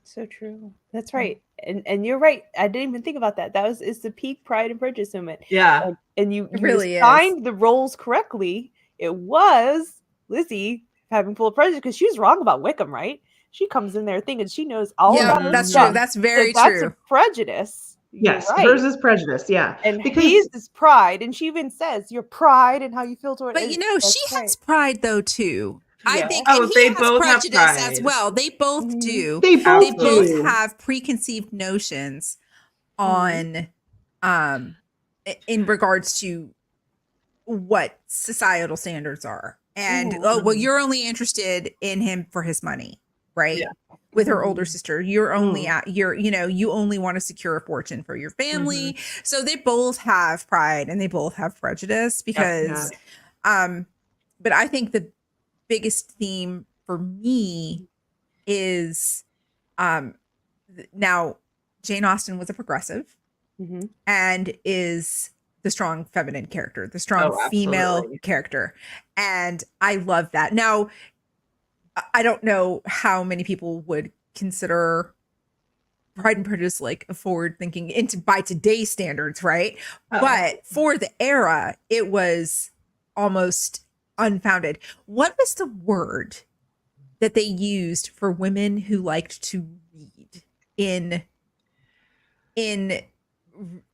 So true. That's right. And you're right. I didn't even think about that. It's the peak Pride and Prejudice moment. Yeah. And you really assigned the roles correctly. It was Lizzie having full prejudice, because she was wrong about Wickham, right? She comes in there thinking she knows all Yeah, about his that's stuff. true. That's very That's true. a prejudice. You're Yes, right. hers is prejudice. Yeah, And because his is pride, and she even says your pride and how you feel toward. But you know, That's she right. has pride though too. I Yeah. think, Oh, and he they has both have prejudice as pride. well. They both Mhm. do. they both They both do. have preconceived notions on, in regards to what societal standards are. And oh, well, you're only interested in him for his money, right? Yeah. With her older sister, you're only Mm. at you only want to secure a fortune for your family. So they both have pride and they both have prejudice because but I think the biggest theme for me is now Jane Austen was a progressive Mhm. and is the strong feminine character, the strong Oh, female absolutely. character. And I love that. Now, I don't know how many people would consider Pride and Prejudice like a forward thinking into by today's standards, right? Oh. But for the era, it was almost unfounded. What was the word that they used for women who liked to read in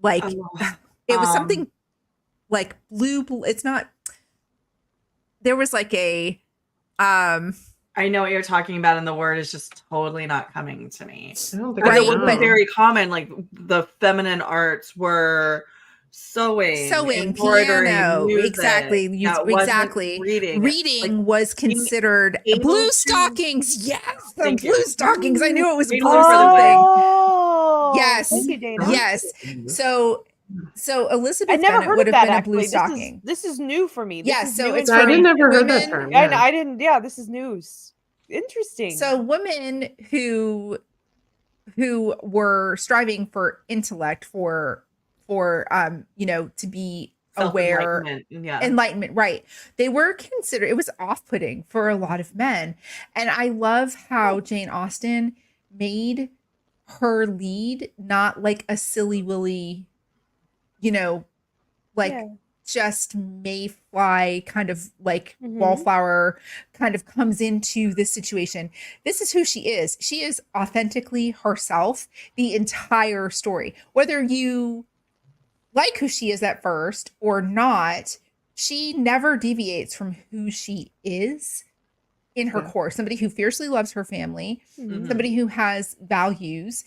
like it was something like blue, it's not, there was like a I know what you're talking about, and the word is just totally not coming to me. I don't think Because I it wasn't know. very common. Like the feminine arts were sewing, embroidery, piano, music. exactly, Yeah, it wasn't exactly. reading. Reading Like, was considered able blue to- stockings. Yes, the Thank you. blue stockings. I knew it was Able blue to- something. Oh, Yes, thank you, Dana. yes. So Elizabeth I never Bennet heard would of have that. been a blue Actually, stocking. this is new for me. This Yeah, is so new it's I didn't information. ever heard that women- term. I, Yeah. I didn't. Yeah, this is news. Interesting. So women who were striving for intellect, for to be aware, enlightenment, right? They were considered, it was off-putting for a lot of men. And I love how Jane Austen made her lead not like a silly willy, like Yeah. just mayfly kind of like Mhm. wallflower kind of comes into this situation. This is who she is. She is authentically herself the entire story. Whether you like who she is at first or not, she never deviates from who she is in her core. Somebody who fiercely loves her family, Mhm. somebody who has values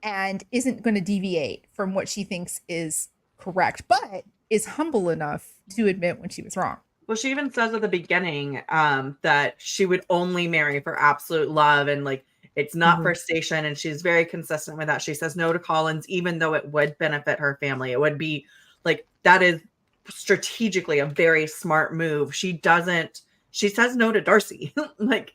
and isn't going to deviate from what she thinks is correct, but is humble enough to admit when she was wrong. Well, she even says at the beginning that she would only marry for absolute love, and like it's not for station, and she's very consistent with that. She says no to Collins, even though it would benefit her family. It would be like, that is strategically a very smart move. She says no to Darcy, like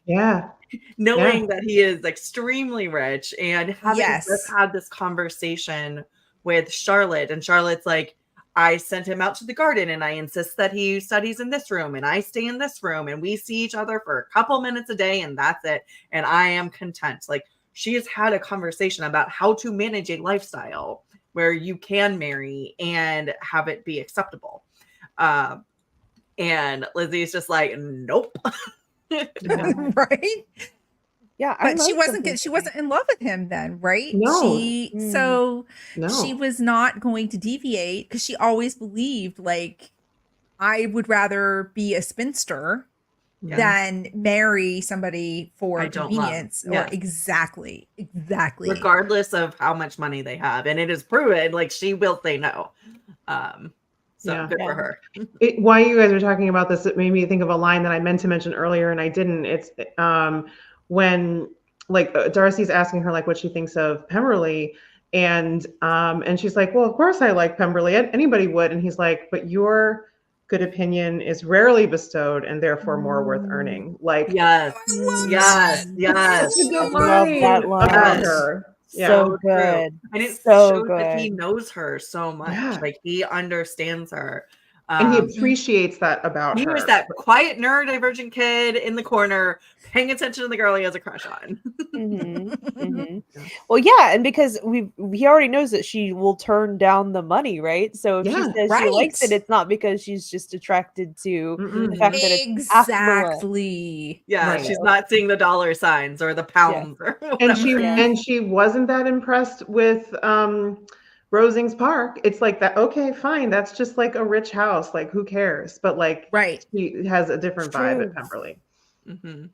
knowing that he is extremely rich, and having just had this conversation with Charlotte, and Charlotte's like, I sent him out to the garden and I insist that he studies in this room and I stay in this room and we see each other for a couple minutes a day and that's it. And I am content. Like, she has had a conversation about how to manage a lifestyle where you can marry and have it be acceptable. And Lizzie's just like, nope. Right? Yeah, but she wasn't in love with him then, right? No. She was not going to deviate because she always believed, like, I would rather be a spinster than marry somebody for convenience. Or exactly. Regardless of how much money they have, and it is proven, like, she will say no. So good for her. While you guys are talking about this, it made me think of a line that I meant to mention earlier and I didn't. It's when like Darcy's asking her like what she thinks of Pemberley, and she's like, well, of course I like Pemberley. Anybody would. And he's like, but your good opinion is rarely bestowed and therefore more worth earning. Like, yes. That's a good line that line. about her. Yeah. So good. And it so shows good. that he knows her so much. Yeah. Like, he understands her. And he appreciates that about he her. was that quiet neurodivergent kid in the corner paying attention to the girl he has a crush on. Well, yeah, and because he already knows that she will turn down the money, right? So if she says she likes it, it's not because she's just attracted to the fact that it's exactly. Yeah, she's not seeing the dollar signs or the pounds or whatever. And she wasn't that impressed with Rosings Park. It's like that. Okay, fine. That's just like a rich house. Like, who cares? But like, she has a different vibe at Pemberley.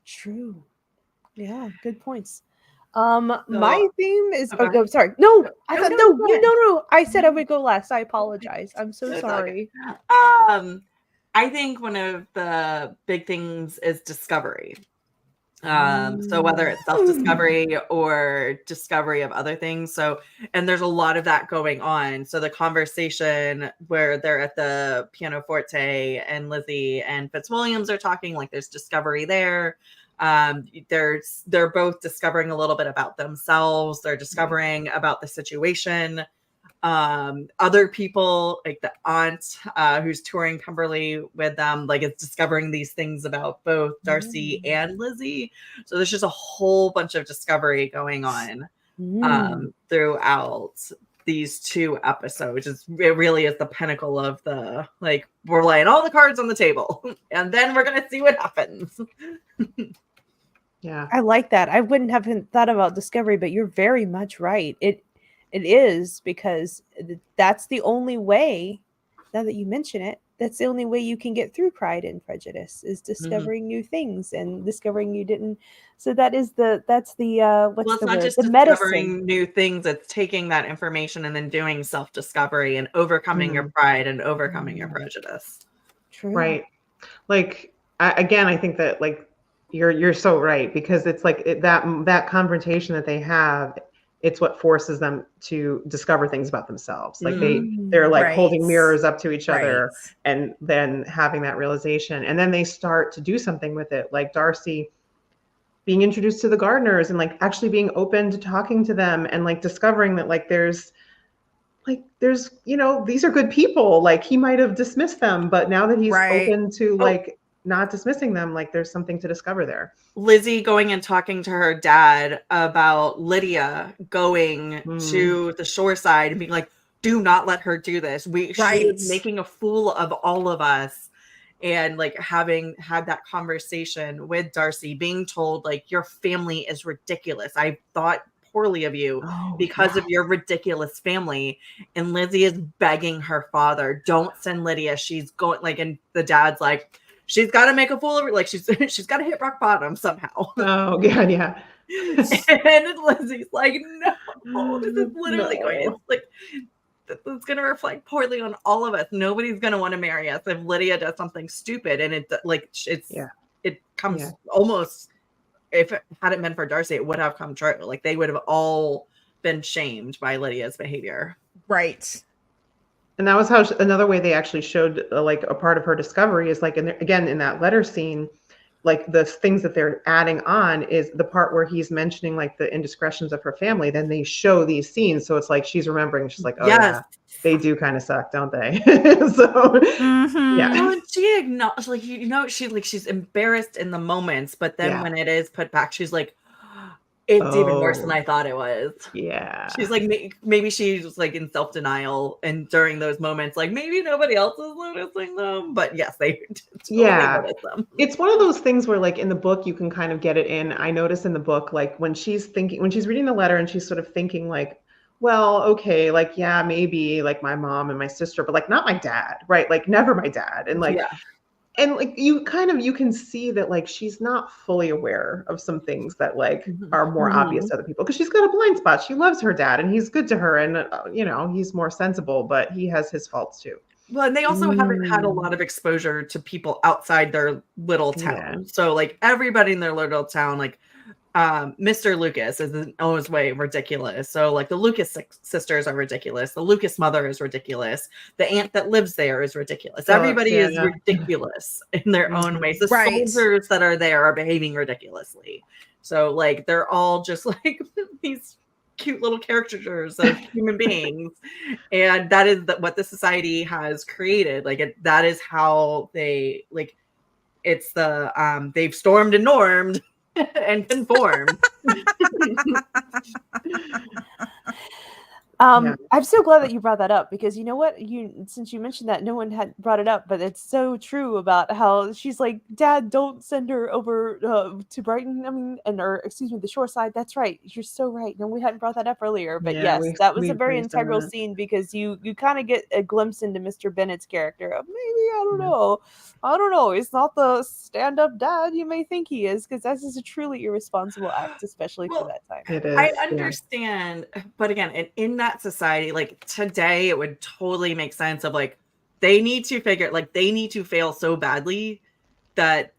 True. Yeah, good points. My theme is. Oh, no, sorry. No, I thought no. I said I would go last. I apologize. I'm so sorry. I think one of the big things is discovery. So whether it's self-discovery or discovery of other things. And there's a lot of that going on. So the conversation where they're at the pianoforte and Lizzie and Fitzwilliams are talking, like there's discovery there. They're both discovering a little bit about themselves. They're discovering about the situation. Other people, like the aunt who's touring Pemberley with them, like it's discovering these things about both Darcy and Lizzie. So there's just a whole bunch of discovery going on throughout these 2 episodes. It really is the pinnacle of the, like, we're laying all the cards on the table and then we're gonna see what happens. Yeah, I like that. I wouldn't have thought about discovery, but you're very much right. It is, because that's the only way, now that you mention it, that's the only way you can get through Pride and Prejudice, is discovering new things and discovering you didn't. So that's the what's it's the not word? just The discovering medicine. new things, it's taking that information and then doing self-discovery and overcoming your pride and overcoming your prejudice. True. Right. Like, I think that, like, you're so right, because it's like that confrontation that they have, it's what forces them to discover things about themselves. Like they're like holding mirrors up to each other and then having that realization. And then they start to do something with it. Like Darcy being introduced to the gardeners and like actually being open to talking to them and like discovering that like there's, you know, these are good people. Like he might have dismissed them, but now that he's open to like not dismissing them, like there's something to discover there. Lizzie going and talking to her dad about Lydia going to the shore side and being like, do not let her do this. She is making a fool of all of us. And like having had that conversation with Darcy, being told like your family is ridiculous. I thought poorly of you because of your ridiculous family. And Lizzie is begging her father, don't send Lydia. She's going, like, and the dad's like, she's got to make a fool of her. Like she's got to hit rock bottom somehow. Oh God, yeah. And Lizzie's like, no, this is literally going. It's like it's going to reflect poorly on all of us. Nobody's going to want to marry us if Lydia does something stupid. And it comes almost. If it hadn't been for Darcy, it would have come true. Like they would have all been shamed by Lydia's behavior. Right. And that was how another way they actually showed like a part of her discovery is like, again, in that letter scene, like the things that they're adding on is the part where he's mentioning like the indiscretions of her family. Then they show these scenes. So it's like, she's remembering, she's like, oh yeah, they do kind of suck, don't they? So yeah. Well, she acknowledged, like, you know, she's embarrassed in the moments, but then when it is put back, she's like, it's even worse than I thought it was. Yeah. She's like, maybe she's like in self-denial, and during those moments, like maybe nobody else is noticing them, but yes, they totally notice them. It's one of those things where like in the book, you can kind of get it in. I notice in the book, like when she's reading the letter and she's sort of thinking like, well, okay, like, yeah, maybe like my mom and my sister, but like not my dad, right? Like never my dad. And like, and like you can see that like she's not fully aware of some things that like are more obvious to other people, because she's got a blind spot. She loves her dad and he's good to her, and you know, he's more sensible, but he has his faults too. Well, and they also haven't had a lot of exposure to people outside their little town. So like everybody in their little town, like Mr. Lucas is in his way ridiculous. So like the Lucas sisters are ridiculous. The Lucas mother is ridiculous. The aunt that lives there is ridiculous. Everybody is ridiculous in their own ways. The soldiers that are there are behaving ridiculously. So like they're all just like these cute little caricatures of human beings, and that is what the society has created. Like that is how they like. It's the they've stormed and normed and conformed. I'm so glad that you brought that up, because you know what, since you mentioned that, no one had brought it up, but it's so true about how she's like, Dad, don't send her over to Brighton, or excuse me, the shore side. That's right, you're so right. No, we hadn't brought that up earlier, but yes, that was a very integral scene, because you kind of get a glimpse into Mr. Bennett's character of maybe, I don't know, he's not the stand-up dad you may think he is, because that is a truly irresponsible act, especially for that time. It is, I understand, but again, in that society, like today, it would totally make sense of like they need to fail so badly that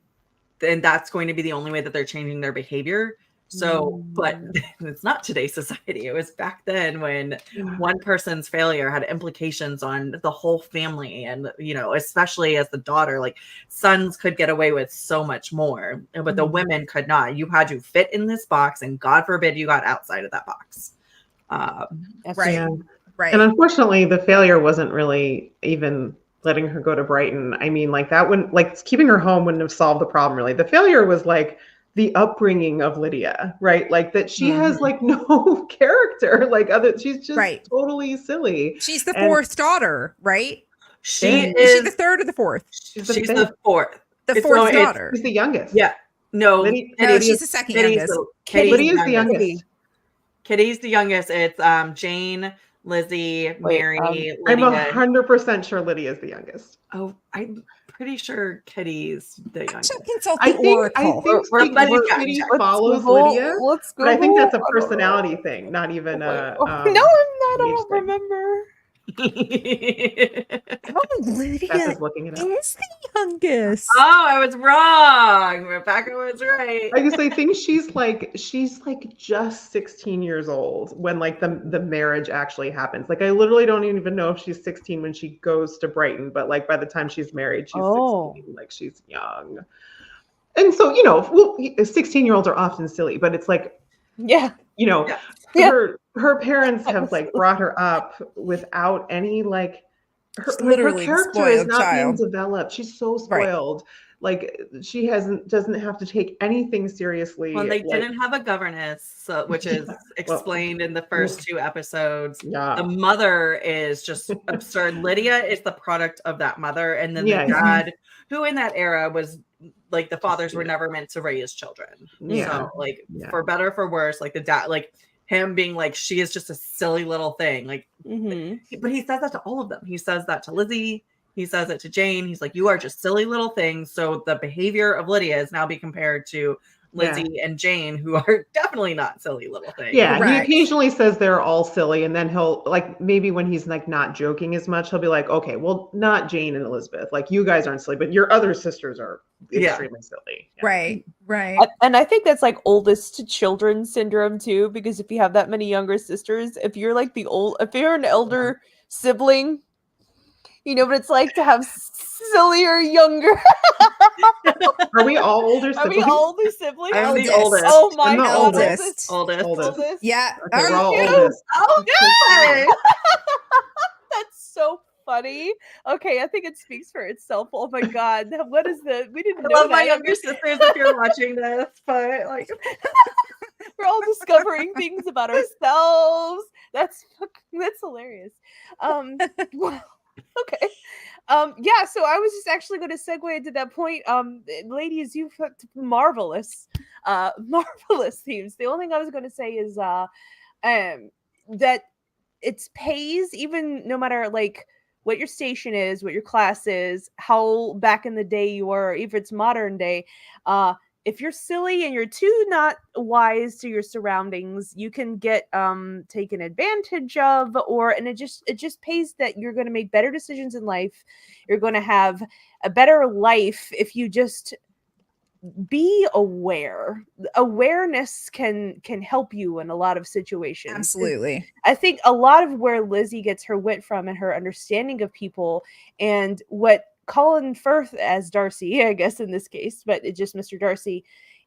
then that's going to be the only way that they're changing their behavior. So, but it's not today's society. It was back then when one person's failure had implications on the whole family. And, especially as the daughter, like sons could get away with so much more, but the women could not. You had to fit in this box, and God forbid you got outside of that box. Right. Yeah. Right. And unfortunately, the failure wasn't really even letting her go to Brighton. I mean, like that wouldn't, like keeping her home wouldn't have solved the problem really. The failure was like the upbringing of Lydia, right? Like that she has like no character, she's just totally silly. She's the fourth daughter, right? Is she the third or the fourth? She's the fourth. The fourth daughter. She's the youngest. Yeah. No, she's the second youngest. Lydia's the youngest. Kitty's the youngest. It's Jane, Lizzie, Mary, Lydia. I'm 100% sure Lydia's the youngest. Oh, I'm pretty sure Kitty's the youngest. Consult the Oracle. I think Kitty follows Lydia, but I think that's a personality thing, not even a... no, I'm not. I don't remember. Lydia Beth is looking it up. is the youngest. Oh, I was wrong. Rebecca was right. I guess I think she's like just 16 years old when like the marriage actually happens. Like I literally don't even know if she's 16 when she goes to Brighton, but like by the time she's married, she's 16. Like she's young. And so, 16-year-olds are often silly, but it's like, her parents have like brought her up without any like her character is not being developed. She's so spoiled. Like she doesn't have to take anything seriously. Well, they didn't have a governess, which is explained in the first two episodes. Yeah. The mother is just absurd. Lydia is the product of that mother, and then the dad, who in that era was like the fathers were never meant to raise children. So like for better or for worse, like the dad, like him being like, she is just a silly little thing. Like, but he says that to all of them. He says that to Lizzie. He says it to Jane. He's like, you are just silly little things. So the behavior of Lydia is now be compared to Lizzie and Jane, who are definitely not silly little things. Yeah, he occasionally says they're all silly, and then he'll like maybe when he's like not joking as much, he'll be like, okay, well, not Jane and Elizabeth. Like you guys aren't silly, but your other sisters are extremely silly. Yeah. Right. And I think that's like oldest children syndrome too, because if you have that many younger sisters, if you're like if you're an elder sibling, you know what it's like to have sillier younger. Are we all older siblings? Are we all older siblings? I'm the oldest. Oh my god. Oldest. Yeah. Okay, we're all oldest. Oh god. That's so funny. Okay, I think it speaks for itself. Oh my god. What is the we didn't know I love that. my younger sisters if you're watching this, but like we're all discovering things about ourselves. That's hilarious. Okay. So I was just actually going to segue into that point. Ladies, you've hooked marvelous themes. The only thing I was going to say is that it pays, even no matter like what your station is, what your class is, how back in the day you were, if it's modern day, if you're silly and you're too not wise to your surroundings, you can get taken advantage of, and it just pays that you're going to make better decisions in life. You're going to have a better life if you just be aware. Awareness can help you in a lot of situations. Absolutely. I think a lot of where Lizzie gets her wit from and her understanding of people, and what Colin Firth as Darcy, I guess in this case, but it's just Mr. Darcy,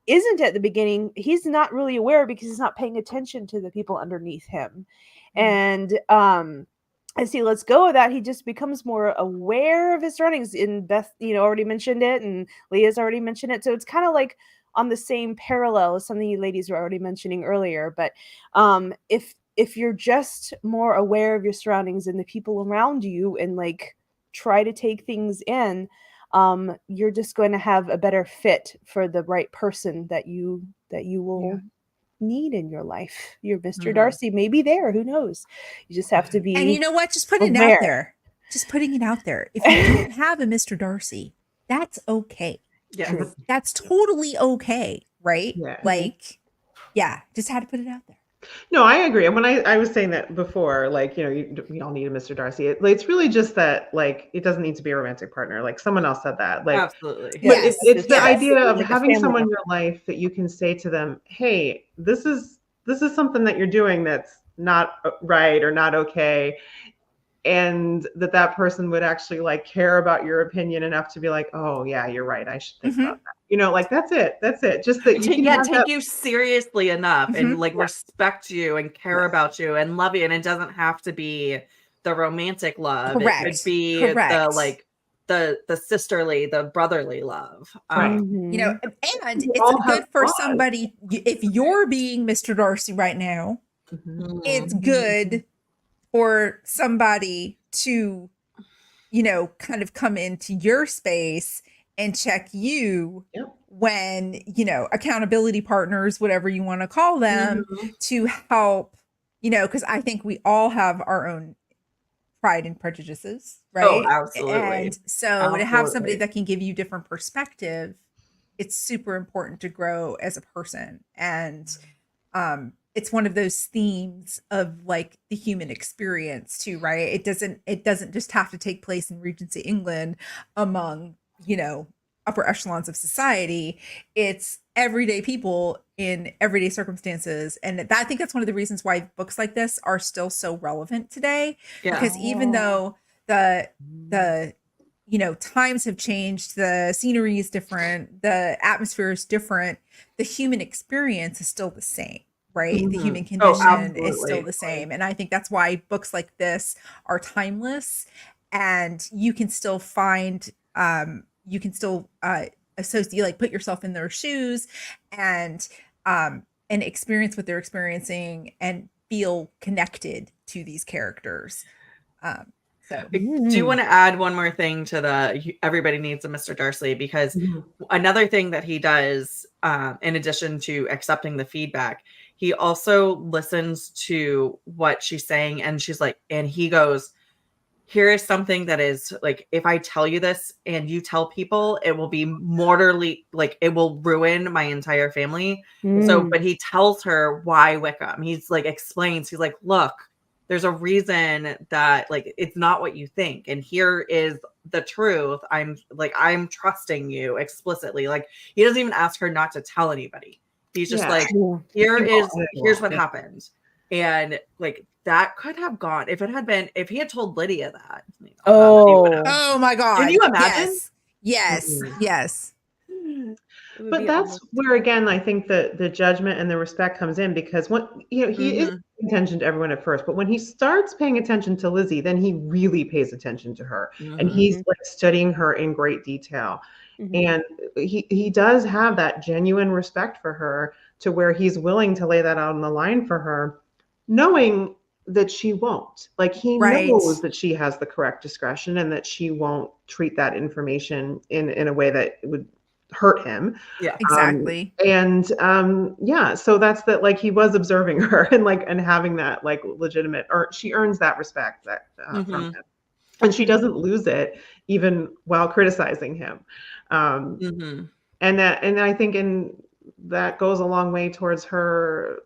isn't at the beginning, he's not really aware because he's not paying attention to the people underneath him. And as he lets go of that, he just becomes more aware of his surroundings. And Beth, already mentioned it, and Leah's already mentioned it. So it's kind of like on the same parallel as something you ladies were already mentioning earlier. But if you're just more aware of your surroundings and the people around you, and like try to take things in, you're just going to have a better fit for the right person that you will need in your life. Your Mr. Darcy may be there. Who knows? You just have to be. And you know what? Just putting it out there. Just putting it out there. If you don't have a Mr. Darcy, that's okay. Yeah. That's totally okay. Right? Yeah. Like, just had to put it out there. No, I agree. And when I was saying that before, like, we all need a Mr. Darcy. It's really just that, like, it doesn't need to be a romantic partner. Like, someone else said that. Like, absolutely. But it's the idea of like having someone in your life that you can say to them, hey, this is something that you're doing that's not right or not okay. And that person would actually like care about your opinion enough to be like, oh yeah, you're right, I should think about that. Like that's it. Just that you can take you seriously enough and like respect you and care about you and love you. And it doesn't have to be the romantic love. Correct. It could be the like the sisterly, the brotherly love. Right. And it's good for somebody, if you're being Mr. Darcy right now, it's good for somebody to, kind of come into your space and check you when, accountability partners, whatever you want to call them, to help, because I think we all have our own pride and prejudices, right? Oh, absolutely. And so to have somebody that can give you different perspective, it's super important to grow as a person. And it's one of those themes of like the human experience too, right? It doesn't just have to take place in Regency England among, upper echelons of society. It's everyday people in everyday circumstances. And I think that's one of the reasons why books like this are still so relevant today. Yeah. Because even though the times have changed, the scenery is different, the atmosphere is different, the human experience is still the same. Right. The human condition is still the same. And I think that's why books like this are timeless, and you can still find, associate, like put yourself in their shoes and experience what they're experiencing and feel connected to these characters. So I do want to add one more thing to everybody needs a Mr. Darcy, because another thing that he does, in addition to accepting the feedback, he also listens to what she's saying, and she's like, and he goes, here is something that is like, if I tell you this and you tell people, it will be mortally, like it will ruin my entire family. So, but he tells her why Wickham. He's like explains, he's like, look, there's a reason that like it's not what you think, and here is the truth. I'm trusting you explicitly. Like he doesn't even ask her not to tell anybody. He's just like, here's what happened. And like that could have gone if he had told Lydia that. Oh my God. Can you imagine? Yes. But that's where, again, I think the judgment and the respect comes in, because he is paying attention to everyone at first, but when he starts paying attention to Lizzie, then he really pays attention to her, and he's like studying her in great detail. And he does have that genuine respect for her, to where he's willing to lay that out on the line for her, knowing that she won't. Like he knows that she has the correct discretion and that she won't treat that information in a way that would hurt him. Yeah, exactly. So that's that, like he was observing her and having that like legitimate, or she earns that respect from him. And she doesn't lose it even while criticizing him. And I think that goes a long way towards her,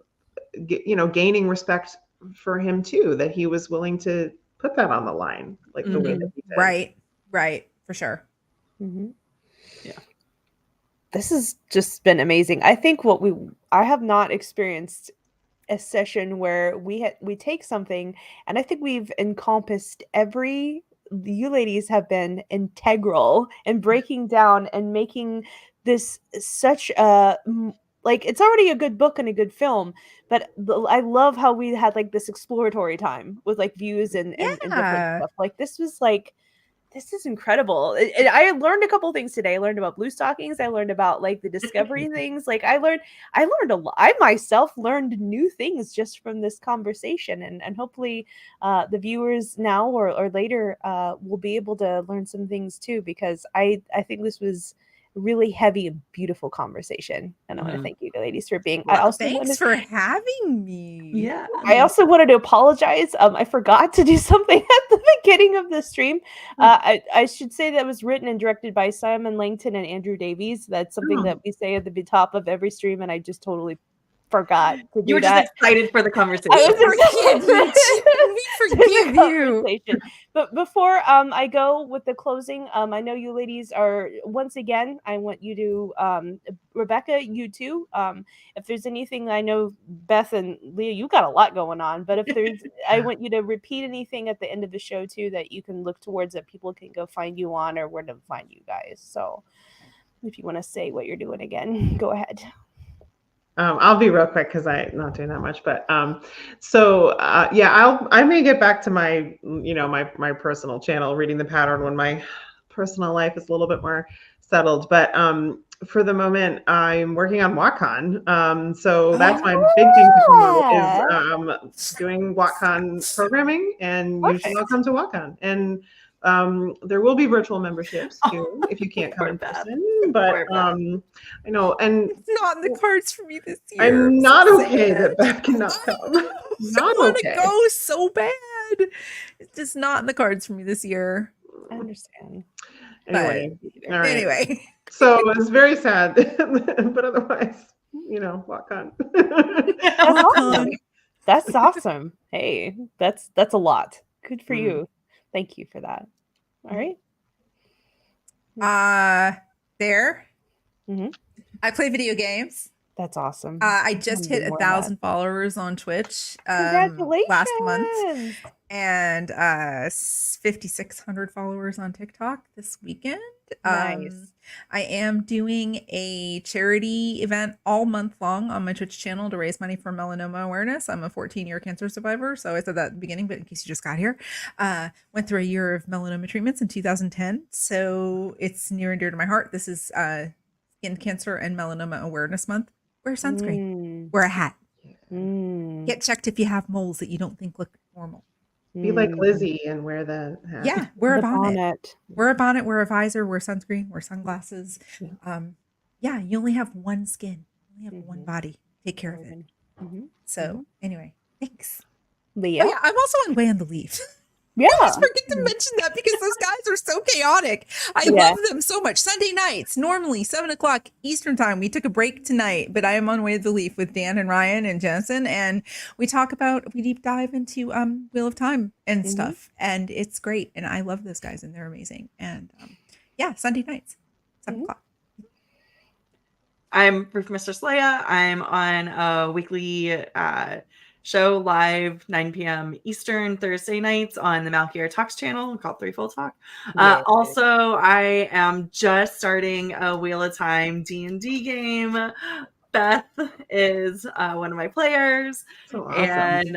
gaining respect for him too, that he was willing to put that on the line, like the way that he did. Right. For sure. Yeah. This has just been amazing. I think I have not experienced a session where we take something, and I think we've encompassed you ladies have been integral in breaking down and making this such a like it's already a good book and a good film, but I love how we had like this exploratory time with like views and different Yeah. stuff. Like this was like this is incredible. I learned a couple things today. I learned about blue stockings. I learned about like the discovery things. Like I learned a lot. I myself learned new things just from this conversation, and hopefully the viewers now or later will be able to learn some things too, because I think this was a really heavy and beautiful conversation. And I want to thank you ladies for being. I Well, also thanks wanted, for having me. Yeah. I also wanted to apologize. I forgot to do something at the beginning of the stream. I should say that was written and directed by Simon Langton and Andrew Davies. That's something that we say at the top of every stream, and I just totally forgot to do You were that. just excited for the conversation. I was We forgive you. Conversation. But before I go with the closing, I know you ladies are once again. I want you to Rebecca, you too. If there's anything, I know Beth and Leah, you got a lot going on. But if there's, I want you to repeat anything at the end of the show too that you can look towards that people can go find you on or where to find you guys. So if you want to say what you're doing again, go ahead. I'll be real quick because I'm not doing that much, but I may get back to my my personal channel, Reading the Pattern, when my personal life is a little bit more settled. But for the moment, I'm working on WatCon. So that's my big thing to promote is doing WatCon programming, and you should all come to WatCon. And there will be virtual memberships too if you can't come in person. But I know, and It's not in the cards for me this year. I'm not so okay sad. that Beth cannot come. I Not want to okay. go so bad. It's just not in the cards for me this year. I understand. Anyway, But all right. anyway, So it's very sad, but otherwise, WatCon. That's awesome. That's awesome. Hey, that's a lot. Good for you. Thank you for that. All right. there. Mhm. I play video games. That's awesome. I just hit More of that. 1,000 followers on Twitch Congratulations. last month, and 5,600 followers on TikTok this weekend. Nice. I am doing a charity event all month long on my Twitch channel to raise money for melanoma awareness. I'm a 14-year cancer survivor, so I said that at the beginning, but in case you just got here, went through a year of melanoma treatments in 2010, so it's near and dear to my heart. This is Skin Cancer and Melanoma Awareness Month. Wear sunscreen. Wear a hat. Get checked if you have moles that you don't think look normal. Be like Lizzie and wear the hat. Yeah, wear a The bonnet. Wear a bonnet, wear a visor, wear sunscreen, wear sunglasses. Yeah, you only have one skin. You only have one body. Take care of it. So anyway, thanks. Leah. Oh, yeah, I'm also on Way on the Leaf. Yeah. I always forget to mention that because those guys are so chaotic. I love them so much. Sunday nights, normally 7:00 Eastern time. We took a break tonight, but I am on Way of the Leaf with Dan and Ryan and Jensen, and we deep dive into Wheel of Time and stuff, and it's great. And I love those guys, and they're amazing. And Sunday nights, 7:00. I'm Proof Mistress Leigh-A. I'm on a weekly show live 9 p.m. Eastern Thursday nights on the Malkier Talks channel called Threefold Talk. Also, I am just starting a Wheel of Time D&D game. Beth is one of my players. So awesome. And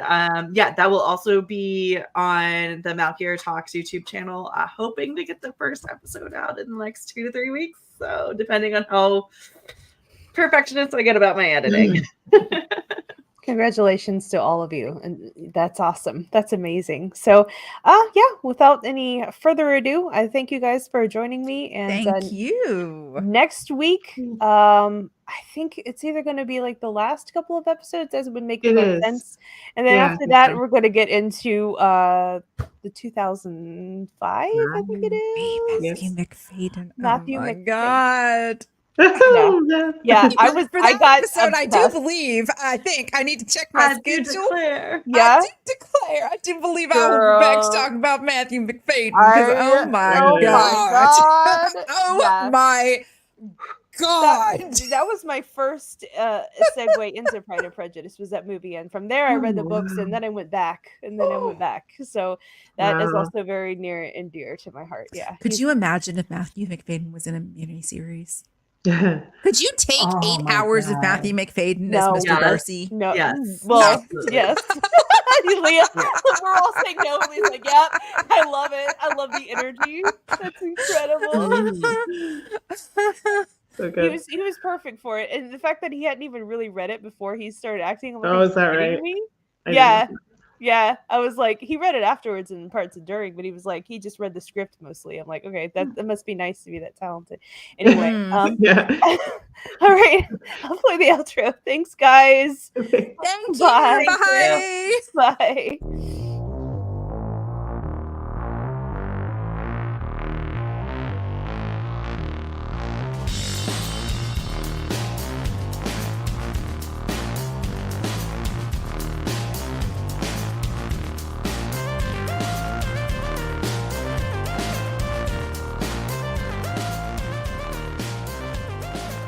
that will also be on the Malkier Talks YouTube channel, hoping to get the first episode out in the next 2 to 3 weeks. So depending on how perfectionist I get about my editing. Congratulations to all of you. And that's awesome. That's amazing. So without any further ado, I thank you guys for joining me. And thank you. Next week, I think it's either going to be like the last couple of episodes as it would make the most sense. And then after that, we're going to get into the 2005, I think it is. Matthew McFadden. Matthew oh my McFadden. God. Yeah, I got episode. I do believe. I think I need to check my schedule. Yeah, I do believe I will be back to talk about Matthew McFadden because oh my god, oh my god, that was my first segue into Pride and Prejudice was that movie, and from there I read the books, and then I went back, So that is also very near and dear to my heart. Yeah. Could you imagine if Matthew McFadden was in a mini series? Could you take Oh 8 my hours of God. Matthew McFadden No. as Mr. Yes. Darcy? No. Yes. Well, Absolutely. yes. Leah, we're all saying no, and Leah's like, "Yep, I love it. I love the energy. That's incredible." So He good. was perfect for it, and the fact that he hadn't even really read it before he started acting. I'm like, Oh, "Are is you that kidding right? me?" I didn't Yeah. know. Yeah, I was like, he read it afterwards in parts of during, but he was like, he just read the script mostly. I'm like, okay, that must be nice to be that talented. Anyway, Yeah. all right, I'll play the outro. Thanks, guys. Okay. Thank you. Bye. Bye. Bye.